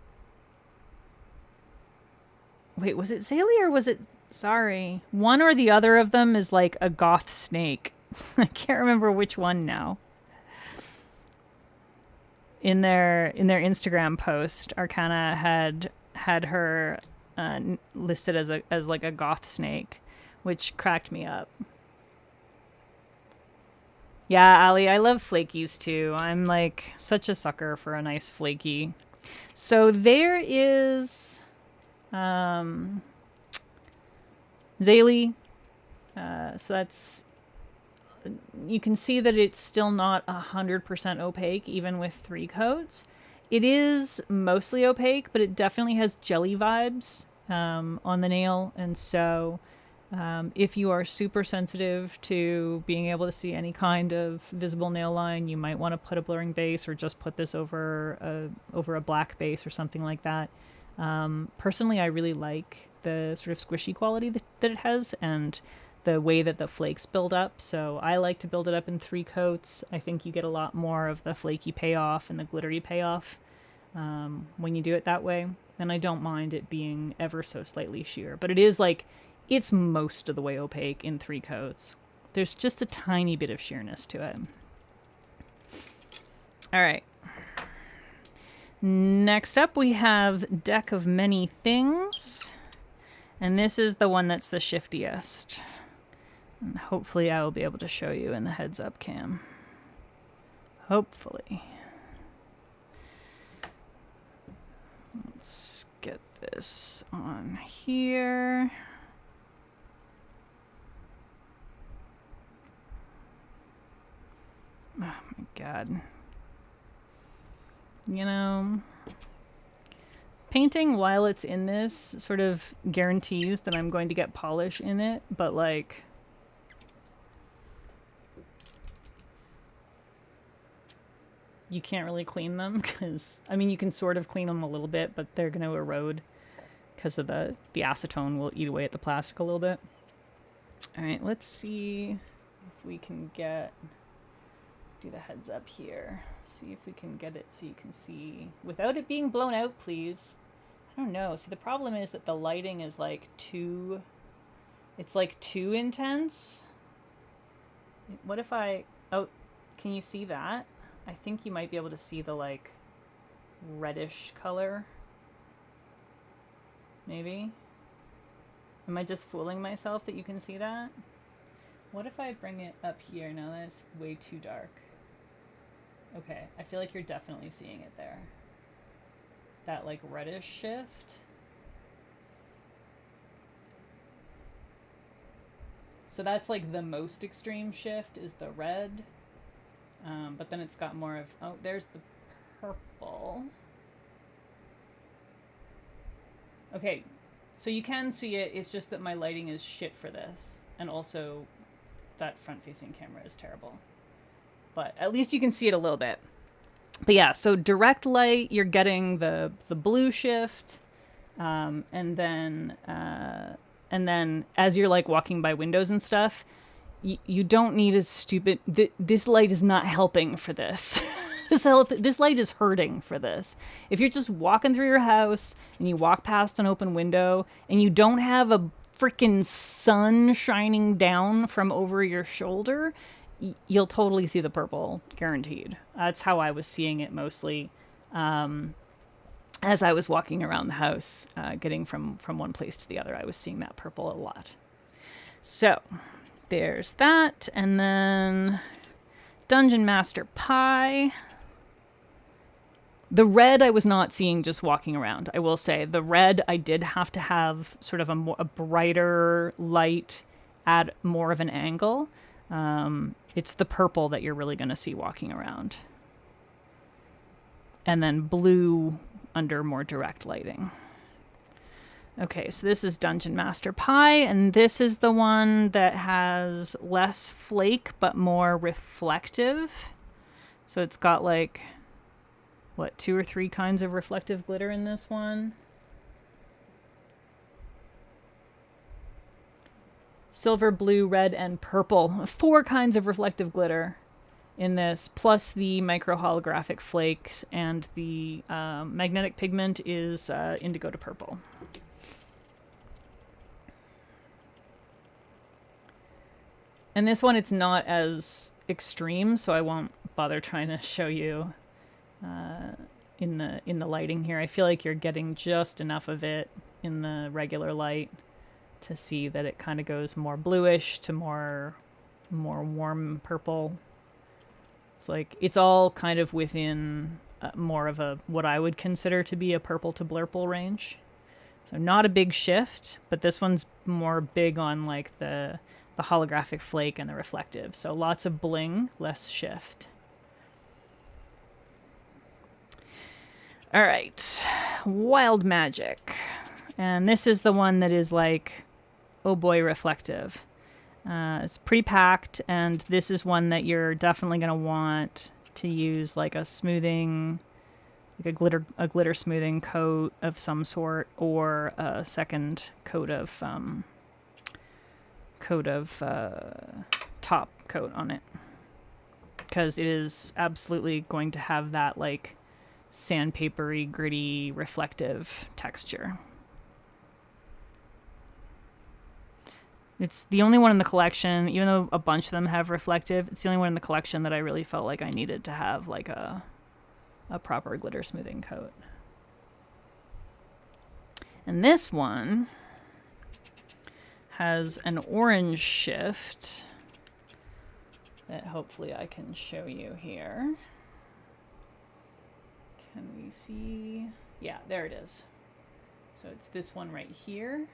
Wait, was it Zaylee or was it... Sorry. One or the other of them is like a goth snake. I can't remember which one now. In their Instagram post, Arcana had her listed as like a goth snake, which cracked me up. Yeah, Ali, I love flakies too. I'm like such a sucker for a nice flaky. So there is Zaylee. So that's... You can see that it's still not 100% opaque, even with 3 coats. It is mostly opaque, but it definitely has jelly vibes on the nail. And so if you are super sensitive to being able to see any kind of visible nail line, you might want to put a blurring base or just put this over a black base or something like that. Personally, I really like the sort of squishy quality that it has, and the way that the flakes build up. So I like to build it up in 3 coats. I think you get a lot more of the flaky payoff and the glittery payoff when you do it that way. And I don't mind it being ever so slightly sheer. But it is like, it's most of the way opaque in 3 coats. There's just a tiny bit of sheerness to it. All right. Next up we have Deck of Many Things. And this is the one that's the shiftiest. And hopefully I will be able to show you in the heads up cam. Hopefully. Let's get this on here. Oh my god. You know, painting while it's in this sort of guarantees that I'm going to get polish in it, but like... You can't really clean them because, I mean, you can sort of clean them a little bit, but they're going to erode because of the acetone will eat away at the plastic a little bit. All right, let's see if we can get, let's do the heads up here. See if we can get it so you can see without it being blown out, please. I don't know. See, the problem is that the lighting is like it's like too intense. What if oh, can you see that? I think you might be able to see the, like, reddish color. Maybe? Am I just fooling myself that you can see that? What if I bring it up here? Now that's way too dark. Okay, I feel like you're definitely seeing it there. That, like, reddish shift. So that's, like, the most extreme shift is the red. But then it's got more of... Oh, there's the purple. Okay, so you can see it. It's just that my lighting is shit for this. And also, that front-facing camera is terrible. But at least you can see it a little bit. But yeah, so direct light, you're getting the blue shift. And then as you're, like, walking by windows and stuff... You don't need a stupid... This light is not helping for this. This light is hurting for this. If you're just walking through your house and you walk past an open window and you don't have a freaking sun shining down from over your shoulder, you'll totally see the purple, guaranteed. That's how I was seeing it mostly as I was walking around the house, getting from one place to the other. I was seeing that purple a lot. So... There's that, and then Dungeon Master Pie. The red I was not seeing just walking around, I will say. The red I did have to have sort of a brighter light at more of an angle. It's the purple that you're really going to see walking around. And then blue under more direct lighting. Okay, so this is Dungeon Master Pie, and this is the one that has less flake but more reflective. So it's got like, what, 2 or 3 kinds of reflective glitter in this one. Silver, blue, red, and purple. 4 kinds of reflective glitter in this, plus the micro holographic flakes, and the magnetic pigment is indigo to purple. And this one, it's not as extreme, so I won't bother trying to show you in the lighting here. I feel like you're getting just enough of it in the regular light to see that it kind of goes more bluish to more warm purple. It's like it's all kind of within more of a what I would consider to be a purple to blurple range. So not a big shift, but this one's more big on like the holographic flake and the reflective. So lots of bling, less shift. All right, Wild Magic. And this is the one that is like, oh boy, reflective. It's pretty packed, and this is one that you're definitely going to want to use like a smoothing, like a glitter smoothing coat of some sort, or a second coat of top coat on it, because it is absolutely going to have that like sandpapery, gritty, reflective texture. It's the only one in the collection, even though a bunch of them have reflective, it's the only one in the collection that I really felt like I needed to have like a proper glitter smoothing coat. And this one has an orange shift that hopefully I can show you here. Can we see? Yeah, there it is. So it's this one right here.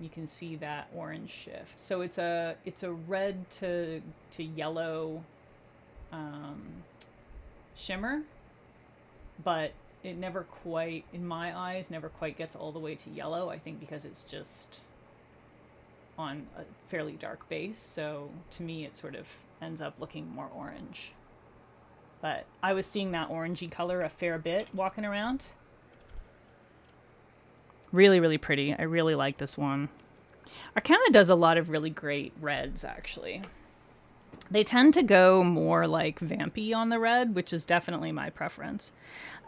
You can see that orange shift. So it's a red to yellow shimmer, but it never quite, in my eyes, never quite gets all the way to yellow. I think because it's just on a fairly dark base. So to me, it sort of ends up looking more orange. But I was seeing that orangey color a fair bit walking around. Really, really pretty. I really like this one. Arcana does a lot of really great reds, actually. They tend to go more like vampy on the red, which is definitely my preference.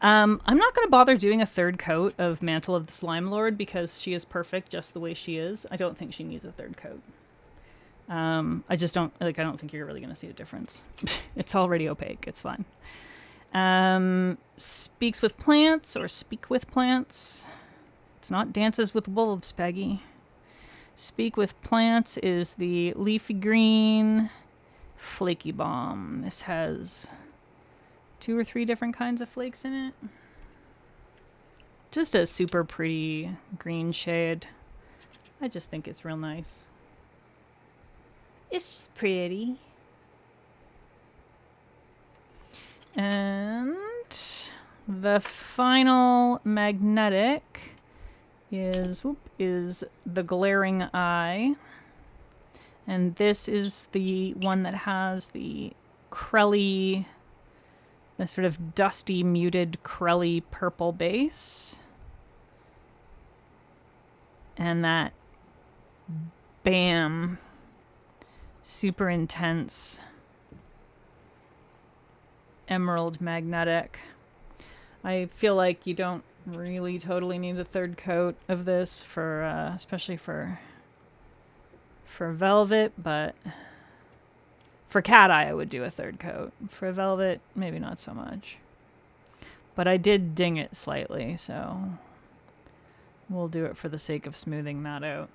I'm not going to bother doing a third coat of Mantle of the Slime Lord because she is perfect just the way she is. I don't think she needs a third coat. I just don't, like, I don't think you're really going to see a difference. It's already opaque. It's fine. Speaks with Plants or Speak with Plants. It's not Dances with Wolves, Peggy. Speak with Plants is the leafy green flaky bomb. This has 2 or 3 different kinds of flakes in it. Just a super pretty green shade. I just think it's real nice. It's just pretty. And the final magnetic is the Glaring Eye. And this is the one that has the crelly, the sort of dusty, muted, crelly purple base. And that bam, super intense emerald magnetic. I feel like you don't really totally need a third coat of this for especially for velvet, but for cat eye I would do a third coat. For velvet, maybe not so much. But I did ding it slightly, so we'll do it for the sake of smoothing that out.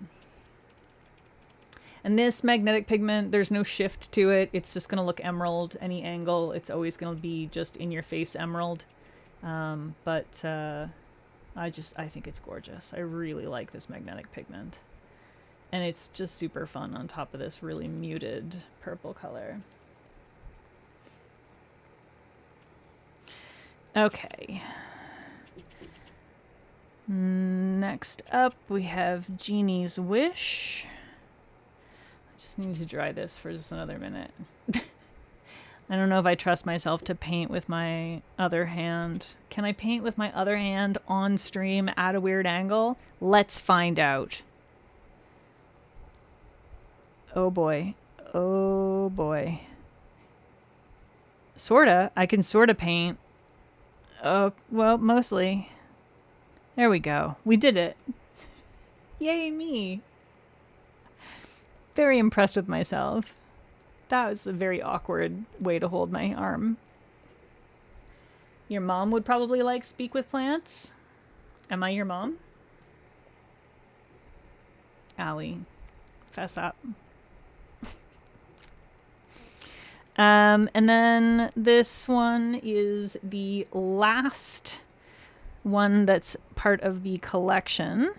And this magnetic pigment, there's no shift to it. It's just going to look emerald any angle. It's always going to be just in your face emerald. But I think it's gorgeous. I really like this magnetic pigment. And it's just super fun on top of this really muted purple color. Okay. Next up, we have Genie's Wish. I just need to dry this for just another minute. I don't know if I trust myself to paint with my other hand. Can I paint with my other hand on stream at a weird angle? Let's find out. Oh boy. Oh boy. Sorta. I can sorta paint. Oh, well, mostly. There we go. We did it. Yay me. Very impressed with myself. That was a very awkward way to hold my arm. Your mom would probably like Speak with Plants. Am I your mom? Allie, fess up. And then this one is the last one that's part of the collection.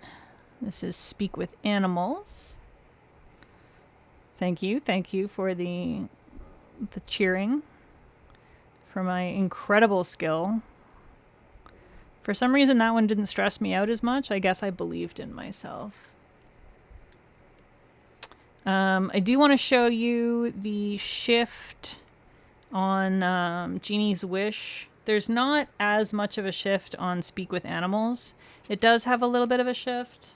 This is Speak with Animals. Thank you for the cheering, for my incredible skill. For some reason that one didn't stress me out as much. I guess I believed in myself. I do want to show you the shift on Genie's Wish. There's not as much of a shift on Speak with Animals. It does have a little bit of a shift,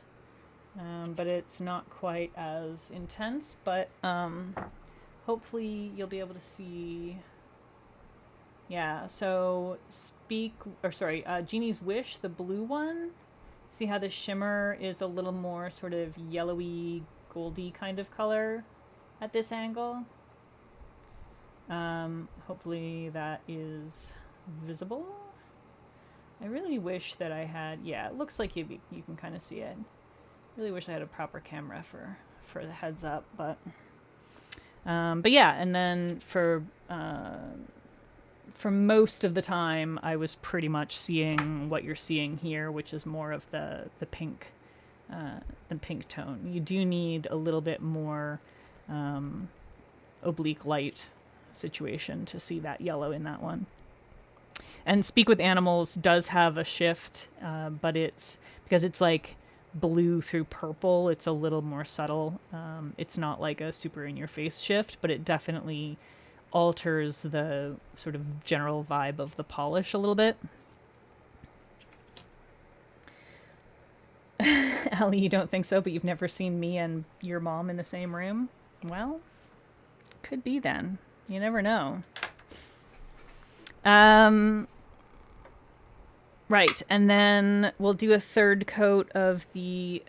but it's not quite as intense. But hopefully you'll be able to see. Yeah, so Genie's Wish, the blue one. See how the shimmer is a little more sort of yellowy, goldy kind of color at this angle. Hopefully that is visible. I really wish that I had, yeah, it looks like you can kind of see it. Really wish I had a proper camera for the heads up, but yeah, and then for most of the time I was pretty much seeing what you're seeing here, which is more of the pink tone. You do need a little bit more oblique light situation to see that yellow in that one. And Speak with Animals does have a shift, but it's because it's like blue through purple, it's a little more subtle. It's not like a super in your face shift, but it definitely alters the sort of general vibe of the polish a little bit. Allie, you don't think so, but you've never seen me and your mom in the same room? Well, could be then. You never know. Right, and then we'll do a third coat of the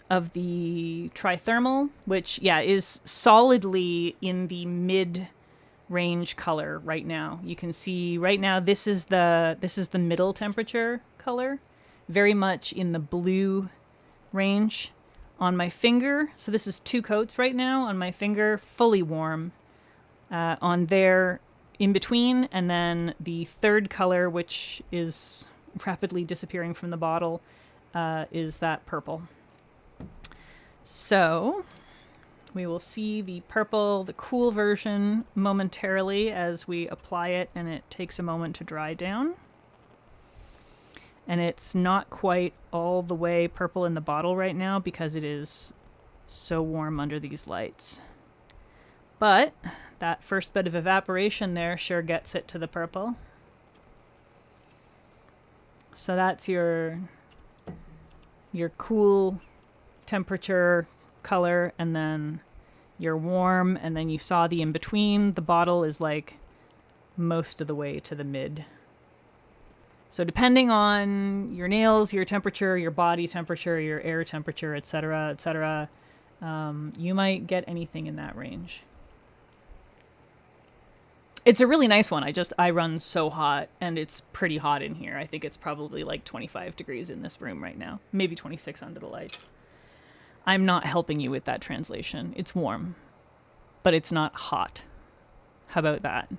trithermal, which, yeah, is solidly in the mid-range color right now. You can see right now this is the middle temperature color, very much in the blue range on my finger. So this is 2 coats right now on my finger, fully warm. On there in between, and then the third color, which is rapidly disappearing from the bottle, is that purple. So we will see the purple, the cool version, momentarily as we apply it, and it takes a moment to dry down. And it's not quite all the way purple in the bottle right now because it is so warm under these lights. But that first bit of evaporation there sure gets it to the purple. So that's your cool temperature color, and then your warm, and then you saw the in-between. The bottle is like most of the way to the mid. So depending on your nails, your temperature, your body temperature, your air temperature, etc., you might get anything in that range. It's a really nice one. I run so hot, and it's pretty hot in here. I think it's probably like 25 degrees in this room right now. Maybe 26 under the lights. I'm not helping you with that translation. It's warm, but it's not hot. How about that?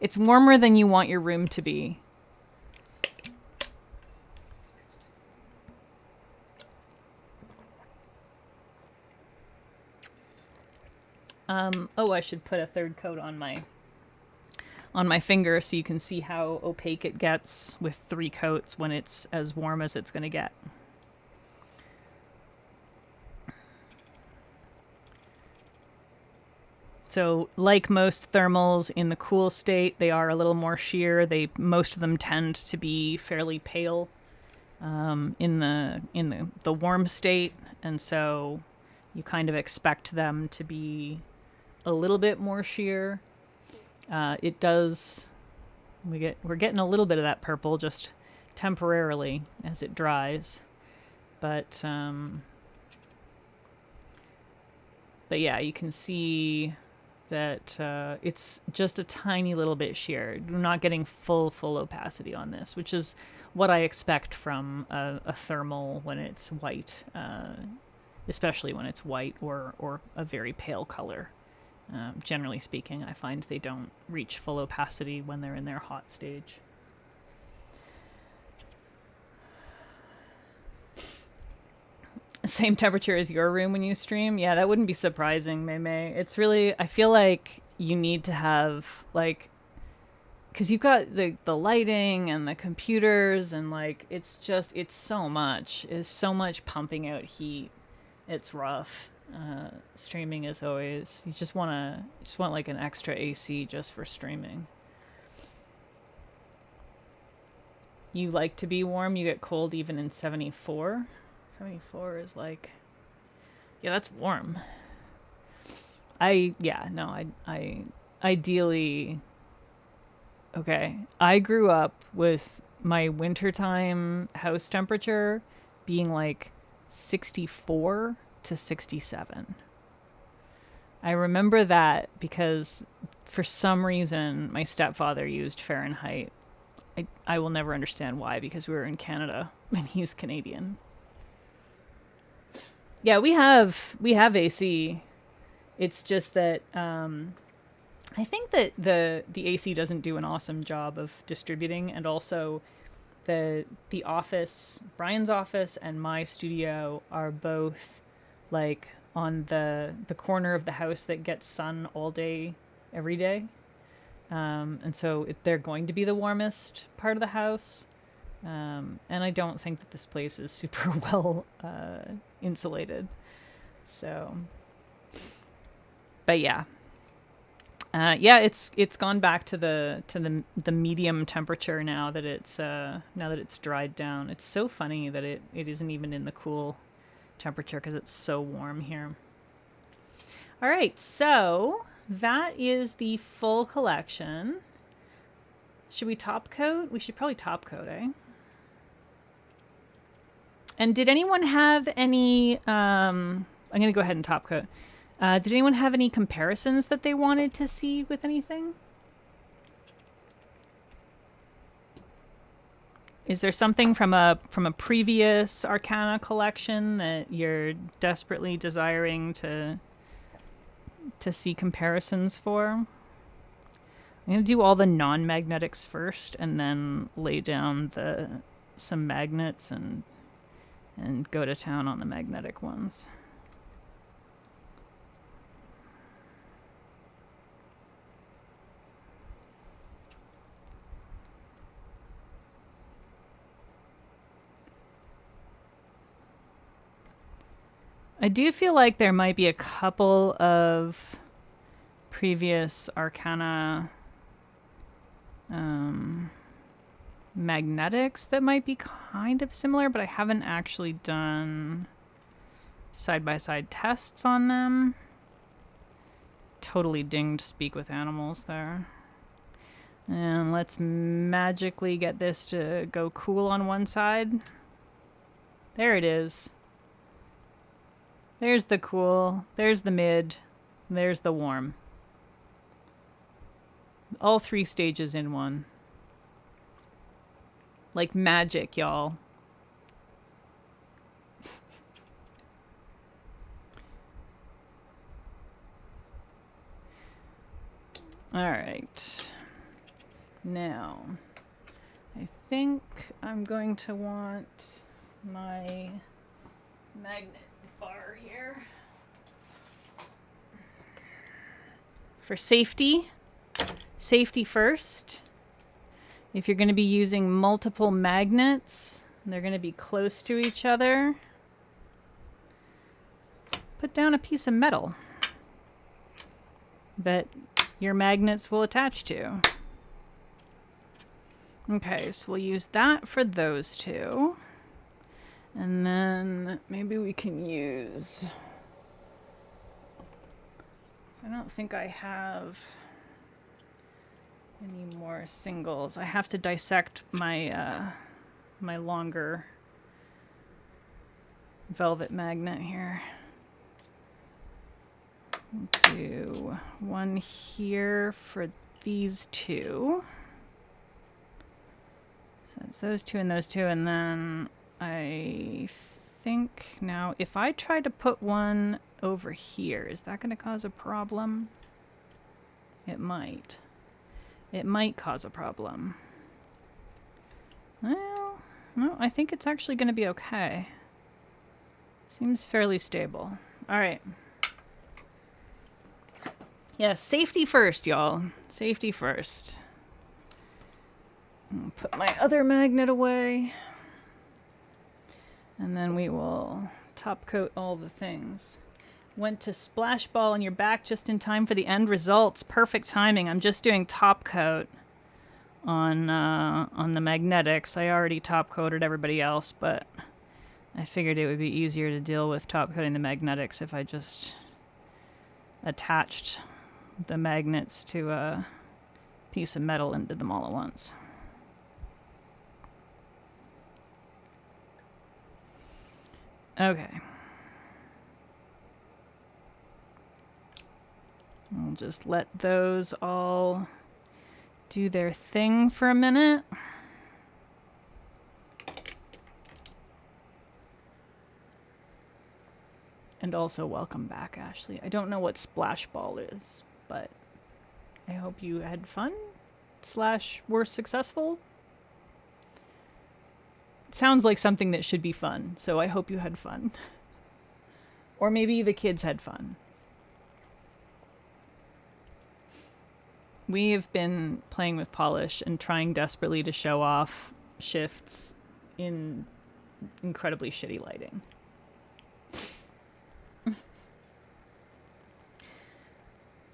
It's warmer than you want your room to be. I should put a third coat on my on my finger so you can see how opaque it gets with 3 coats when it's as warm as it's going to get. So like most thermals in the cool state, they are a little more sheer. Most of them tend to be fairly pale in the warm state, and so you kind of expect them to be a little bit more sheer. It does. We're getting a little bit of that purple just temporarily as it dries, but yeah, you can see that it's just a tiny little bit sheer. We're not getting full opacity on this, which is what I expect from a thermal when it's white, especially when it's white or a very pale color. Generally speaking, I find they don't reach full opacity when they're in their hot stage. Same temperature as your room when you stream? Yeah, that wouldn't be surprising, May. It's really, I feel like you need to have, like, because you've got the lighting and the computers and, like, it's so much. It's so much pumping out heat. It's rough. Streaming is always, you just want like an extra AC just for streaming. You like to be warm, you get cold even in 74. 74 is like, yeah, that's warm. I ideally, okay, I grew up with my wintertime house temperature being like 64 to 67. I remember that because for some reason my stepfather used Fahrenheit. I will never understand why, because we were in Canada and he's Canadian. Yeah, we have AC. It's just that I think that the AC doesn't do an awesome job of distributing, and also the office, Brian's office and my studio are both like on the corner of the house that gets sun all day, every day. And so they're going to be the warmest part of the house. And I don't think that this place is super well insulated. So, but yeah. It's gone back to the medium temperature now that it's dried down. It's so funny that it isn't even in the cool temperature because it's so warm here. All right, so that is the full collection. Should we top coat? We should probably top coat, eh? And did anyone have any? I'm gonna go ahead and top coat. Did anyone have any comparisons that they wanted to see with anything? Is there something from a previous Arcana collection that you're desperately desiring to see comparisons for? I'm gonna do all the non-magnetics first, and then lay down some magnets and go to town on the magnetic ones. I do feel like there might be a couple of previous Arcana magnetics that might be kind of similar, but I haven't actually done side-by-side tests on them. Totally dinged Speak with Animals there. And let's magically get this to go cool on one side. There it is. There's the cool, there's the mid, there's the warm. All 3 stages in one. Like magic, y'all. All right. Now, I think I'm going to want my magnet bar here. For safety, Safety first. If you're going to be using multiple magnets, they're going to be close to each other. Put down a piece of metal that your magnets will attach to. Okay, so we'll use that for those two. And then maybe we can use... I don't think I have any more singles. I have to dissect my my longer velvet magnet here. Do one here for these two. So it's those two, and then I think now if I try to put one over here, is that going to cause a problem? It might. It might cause a problem. Well, no, I think it's actually going to be okay. Seems fairly stable. All right. Yeah, safety first, y'all. Safety first. I'll put my other magnet away. And then we will top coat all the things. Went to splash ball on your back just in time for the end results. Perfect timing. I'm just doing top coat on the magnetics. I already top coated everybody else, but I figured it would be easier to deal with top coating the magnetics if I just attached the magnets to a piece of metal and did them all at once. Okay. I'll just let those all do their thing for a minute. And also welcome back, Ashley. I don't know what splash ball is, but I hope you had fun / were successful. It sounds like something that should be fun, so I hope you had fun. Or maybe the kids had fun. We have been playing with polish and trying desperately to show off shifts in incredibly shitty lighting.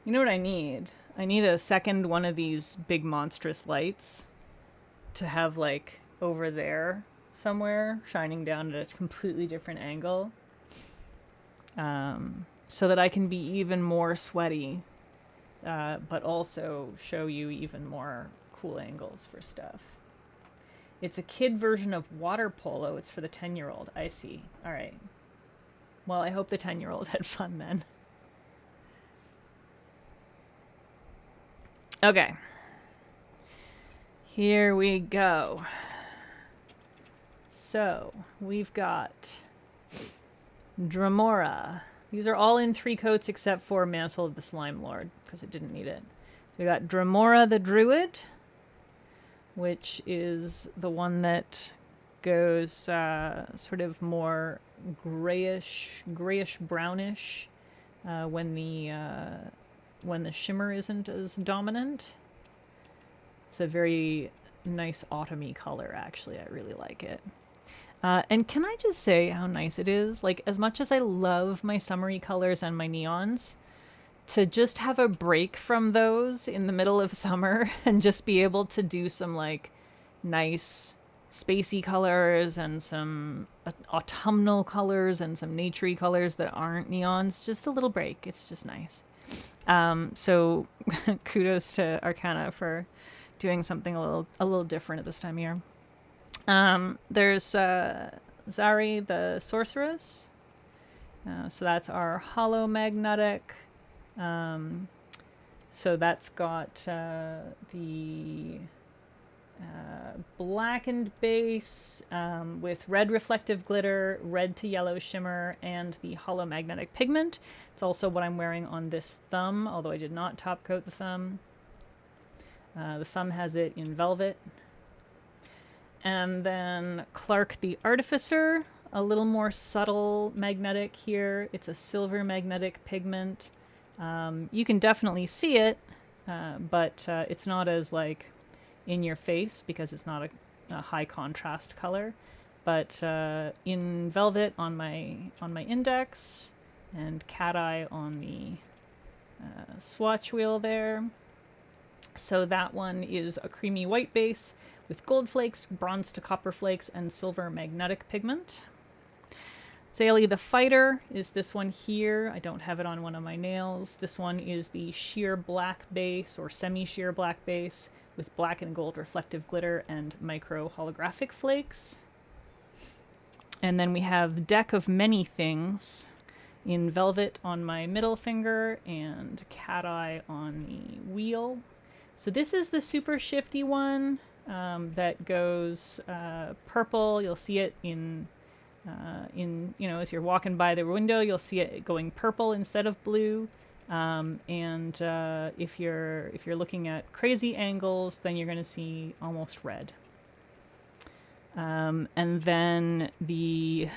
You know what I need? I need a second one of these big monstrous lights to have like over there somewhere shining down at a completely different angle, so that I can be even more sweaty, but also show you even more cool angles for stuff. It's a kid version of water polo. It's for the 10-year-old. I see. All right. Well, I hope the 10-year-old had fun then. Okay. Here we go. So, we've got Dremora. These are all in 3 coats except for Mantle of the Slime Lord, because it didn't need it. We got Dremora the Druid, which is the one that goes sort of more grayish brownish when the shimmer isn't as dominant. It's a very nice autumny color, actually. I really like it. And can I just say how nice it is? Like, as much as I love my summery colors and my neons, to just have a break from those in the middle of summer and just be able to do some, like, nice spacey colors and some autumnal colors and some naturey colors that aren't neons. Just a little break. It's just nice. So kudos to Arcana for doing something a little different at this time of year. There's Zari the Sorceress. So that's our hollow magnetic. So that's got the blackened base with red reflective glitter, red to yellow shimmer, and the hollow magnetic pigment. It's also what I'm wearing on this thumb, although I did not top coat the thumb. The thumb has it in velvet. And then Clark the Artificer, a little more subtle magnetic here. It's a silver magnetic pigment. You can definitely see it, but it's not as like in your face because it's not a high contrast color. But in velvet on my index, and cat eye on the swatch wheel there. So that one is a creamy white base with gold flakes, bronze to copper flakes, and silver magnetic pigment. Zaylee the Fighter is this one here. I don't have it on one of my nails. This one is the sheer black base or semi-sheer black base with black and gold reflective glitter and micro holographic flakes. And then we have the Deck of Many Things in velvet on my middle finger and cat eye on the wheel. So this is the super shifty one that goes purple. You'll see it in as you're walking by the window, you'll see it going purple instead of blue. And if you're looking at crazy angles, then you're going to see almost red. And then the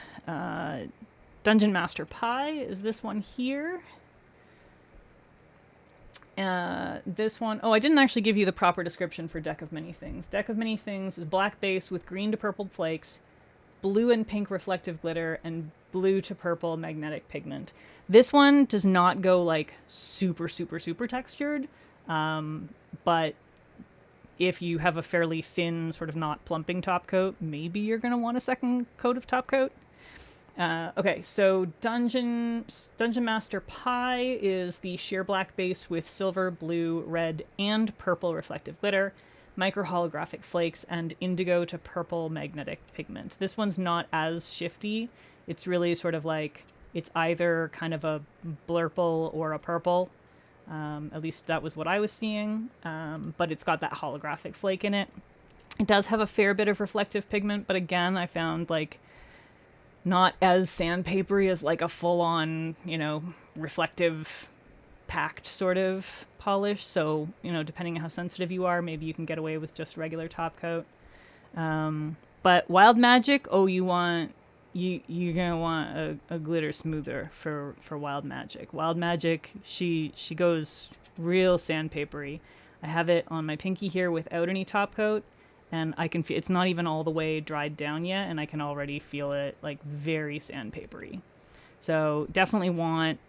Dungeon Master Pie is this one here. This one, I didn't actually give you the proper description for Deck of Many Things. Deck of Many Things is black base with green to purple flakes, blue and pink reflective glitter, and blue to purple magnetic pigment. This one does not go like super, super, super textured, but if you have a fairly thin, sort of not plumping top coat, maybe you're going to want a second coat of top coat. Okay, so Dungeon Master Pie is the sheer black base with silver, blue, red, and purple reflective glitter, micro holographic flakes, and indigo to purple magnetic pigment. This one's not as shifty. It's really sort of like, it's either kind of a blurple or a purple. At least that was what I was seeing. But it's got that holographic flake in it. It does have a fair bit of reflective pigment, but again, I found like not as sandpapery as like a full-on, reflective packed sort of polish. So, depending on how sensitive you are, maybe you can get away with just regular top coat. But Wild Magic, you're gonna want a glitter smoother for Wild Magic. Wild Magic, she goes real sandpapery. I have it on my pinky here without any top coat, and I can feel it's not even all the way dried down yet, and I can already feel it like very sandpapery. So definitely want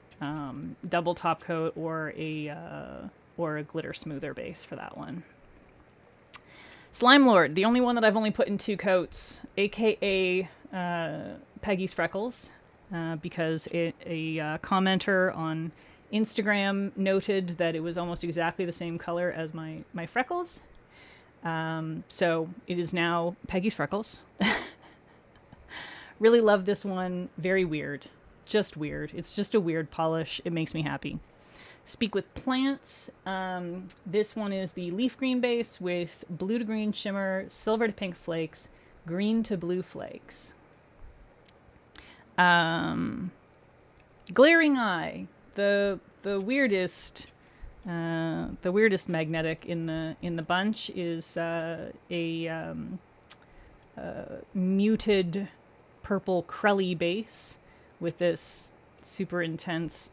double top coat or a glitter smoother base for that one. Slime Lord, the only one that I've only put in 2 coats, aka Peggy's Freckles, because a commenter on Instagram noted that it was almost exactly the same color as my freckles. So it is now Peggy's Freckles. Really love this one. Very weird. Just weird. It's just a weird polish. It makes me happy. Speak with Plants. This one is the leaf green base with blue to green shimmer, silver to pink flakes, green to blue flakes. Glaring Eye, the weirdest magnetic in the bunch, is a muted purple crelly base with this super intense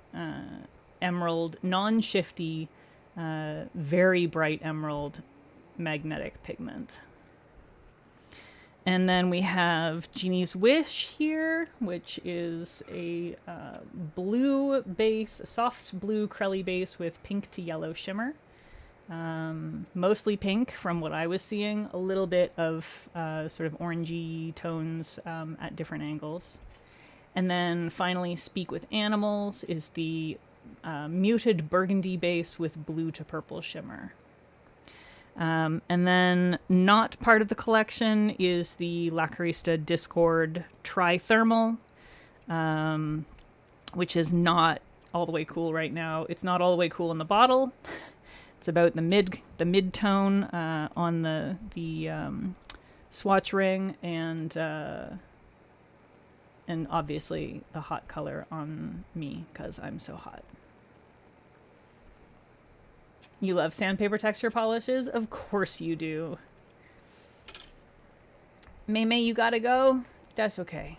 emerald, non-shifty, very bright emerald magnetic pigment. And then we have Genie's Wish here, which is a blue base, a soft blue crelly base with pink to yellow shimmer. Mostly pink from what I was seeing, a little bit of sort of orangey tones at different angles. And then finally, Speak with Animals is the muted burgundy base with blue to purple shimmer. And then not part of the collection is the Lacquerista Discord Trithermal, which is not all the way cool right now. It's not all the way cool in the bottle. It's about the mid tone on the swatch ring, and obviously the hot color on me because I'm so hot. You love sandpaper texture polishes? Of course you do. May, you gotta go? That's okay.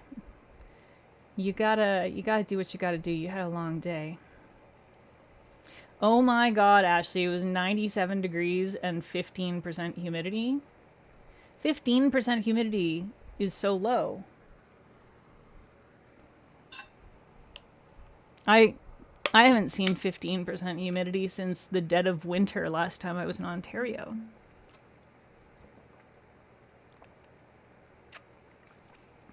You gotta do what you gotta do. You had a long day. Oh my god, Ashley, it was 97 degrees and 15% humidity. 15% humidity is so low. I haven't seen 15% humidity since the dead of winter last time I was in Ontario.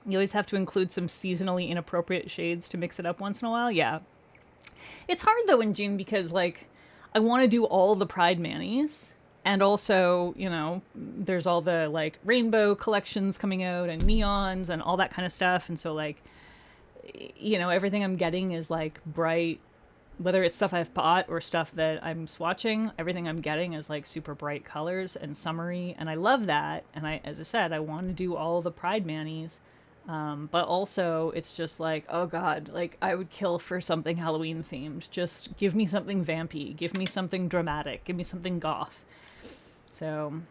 You always have to include some seasonally inappropriate shades to mix it up once in a while. Yeah. It's hard though in June because like I want to do all the Pride Manis, and also, you know, there's all the like rainbow collections coming out and neons and all that kind of stuff, and so like, you know, everything I'm getting is like bright, whether it's stuff I've bought or stuff that I'm swatching, everything I'm getting is like super bright colors and summery, and I love that. And I, as I said, I want to do all the Pride Manis, but also it's just like, oh god, like I would kill for something Halloween themed. Just give me something vampy, give me something dramatic, give me something goth. So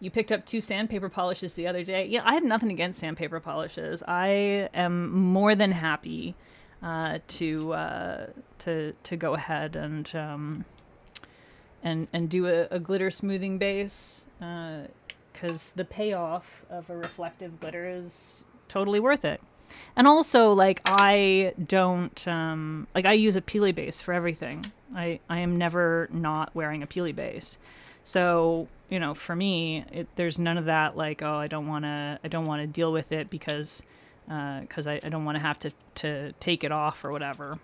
you picked up 2 sandpaper polishes the other day. Yeah, I have nothing against sandpaper polishes. I am more than happy to go ahead and do a glitter smoothing base, because the payoff of a reflective glitter is totally worth it. And also, like, I don't like, I use a peely base for everything. I am never not wearing a peely base. So, you know, for me, there's none of that like, oh, I don't want to deal with it because I don't want to have to take it off or whatever.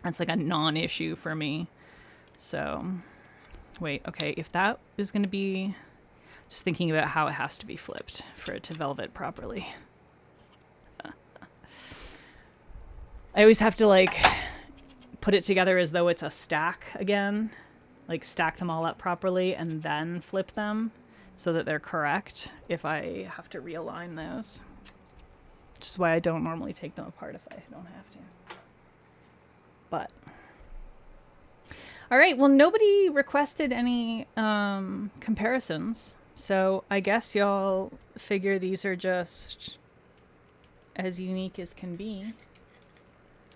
That's like a non-issue for me. So, wait, okay, if that is going to be, just thinking about how it has to be flipped for it to velvet properly. I always have to like put it together as though it's a stack again. Like stack them all up properly and then flip them so that they're correct if I have to realign those. Which is why I don't normally take them apart if I don't have to. But all right, well, nobody requested any comparisons, so I guess y'all figure these are just as unique as can be.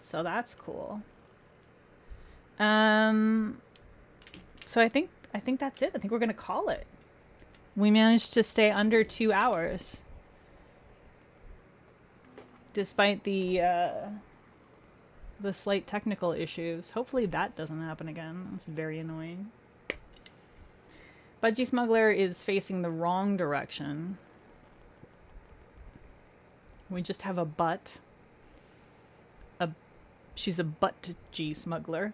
So that's cool. So I think that's it. I think we're gonna call it. We managed to stay under 2 hours, despite the slight technical issues. Hopefully that doesn't happen again. It's very annoying. Budgie Smuggler is facing the wrong direction. We just have a butt. She's a butt-G smuggler.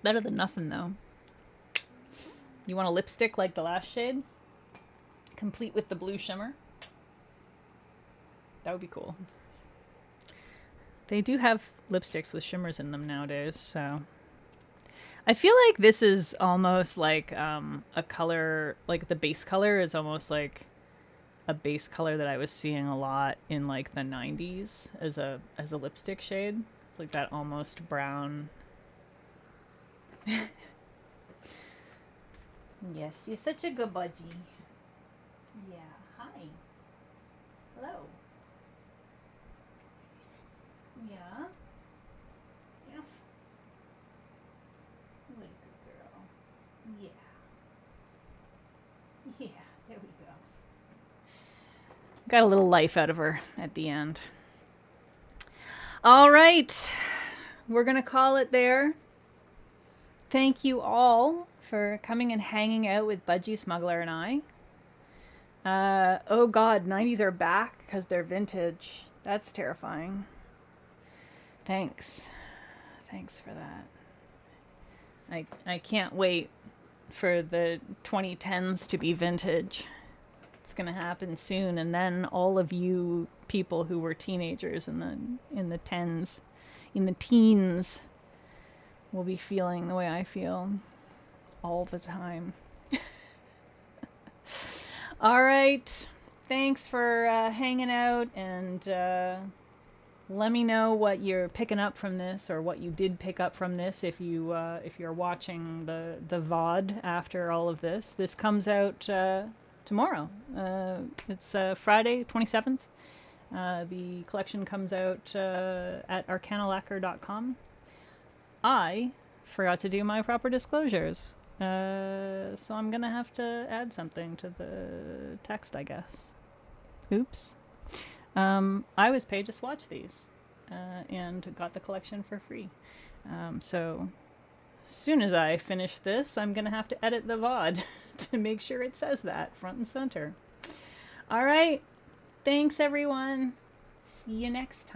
Better than nothing, though. You want a lipstick like the last shade? Complete with the blue shimmer? That would be cool. They do have lipsticks with shimmers in them nowadays, so... I feel like this is almost like a color, like the base color is almost like a base color that I was seeing a lot in like the 90s as a lipstick shade. It's like that almost brown. Yes, she's such a good budgie. Yeah, hi. Hello. Yeah. Yeah. What a good girl. Yeah. Yeah, there we go. Got a little life out of her at the end. All right. We're going to call it there. Thank you all for coming and hanging out with Budgie Smuggler and I. Oh god, 90s are back because they're vintage. That's terrifying. Thanks. Thanks for that. I can't wait for the 2010s to be vintage. It's gonna happen soon, and then all of you people who were teenagers in the teens will be feeling the way I feel all the time. All right. Thanks for hanging out, and Let me know what you're picking up from this, or what you did pick up from this, if you're watching the VOD after all of this. This comes out tomorrow. It's Friday, 27th. The collection comes out at arcanalacquer.com. I forgot to do my proper disclosures, so I'm gonna have to add something to the text, I guess. Oops. I was paid to swatch these, and got the collection for free. So as soon as I finish this, I'm gonna have to edit the VOD to make sure it says that front and center. All right. Thanks, everyone. See you next time.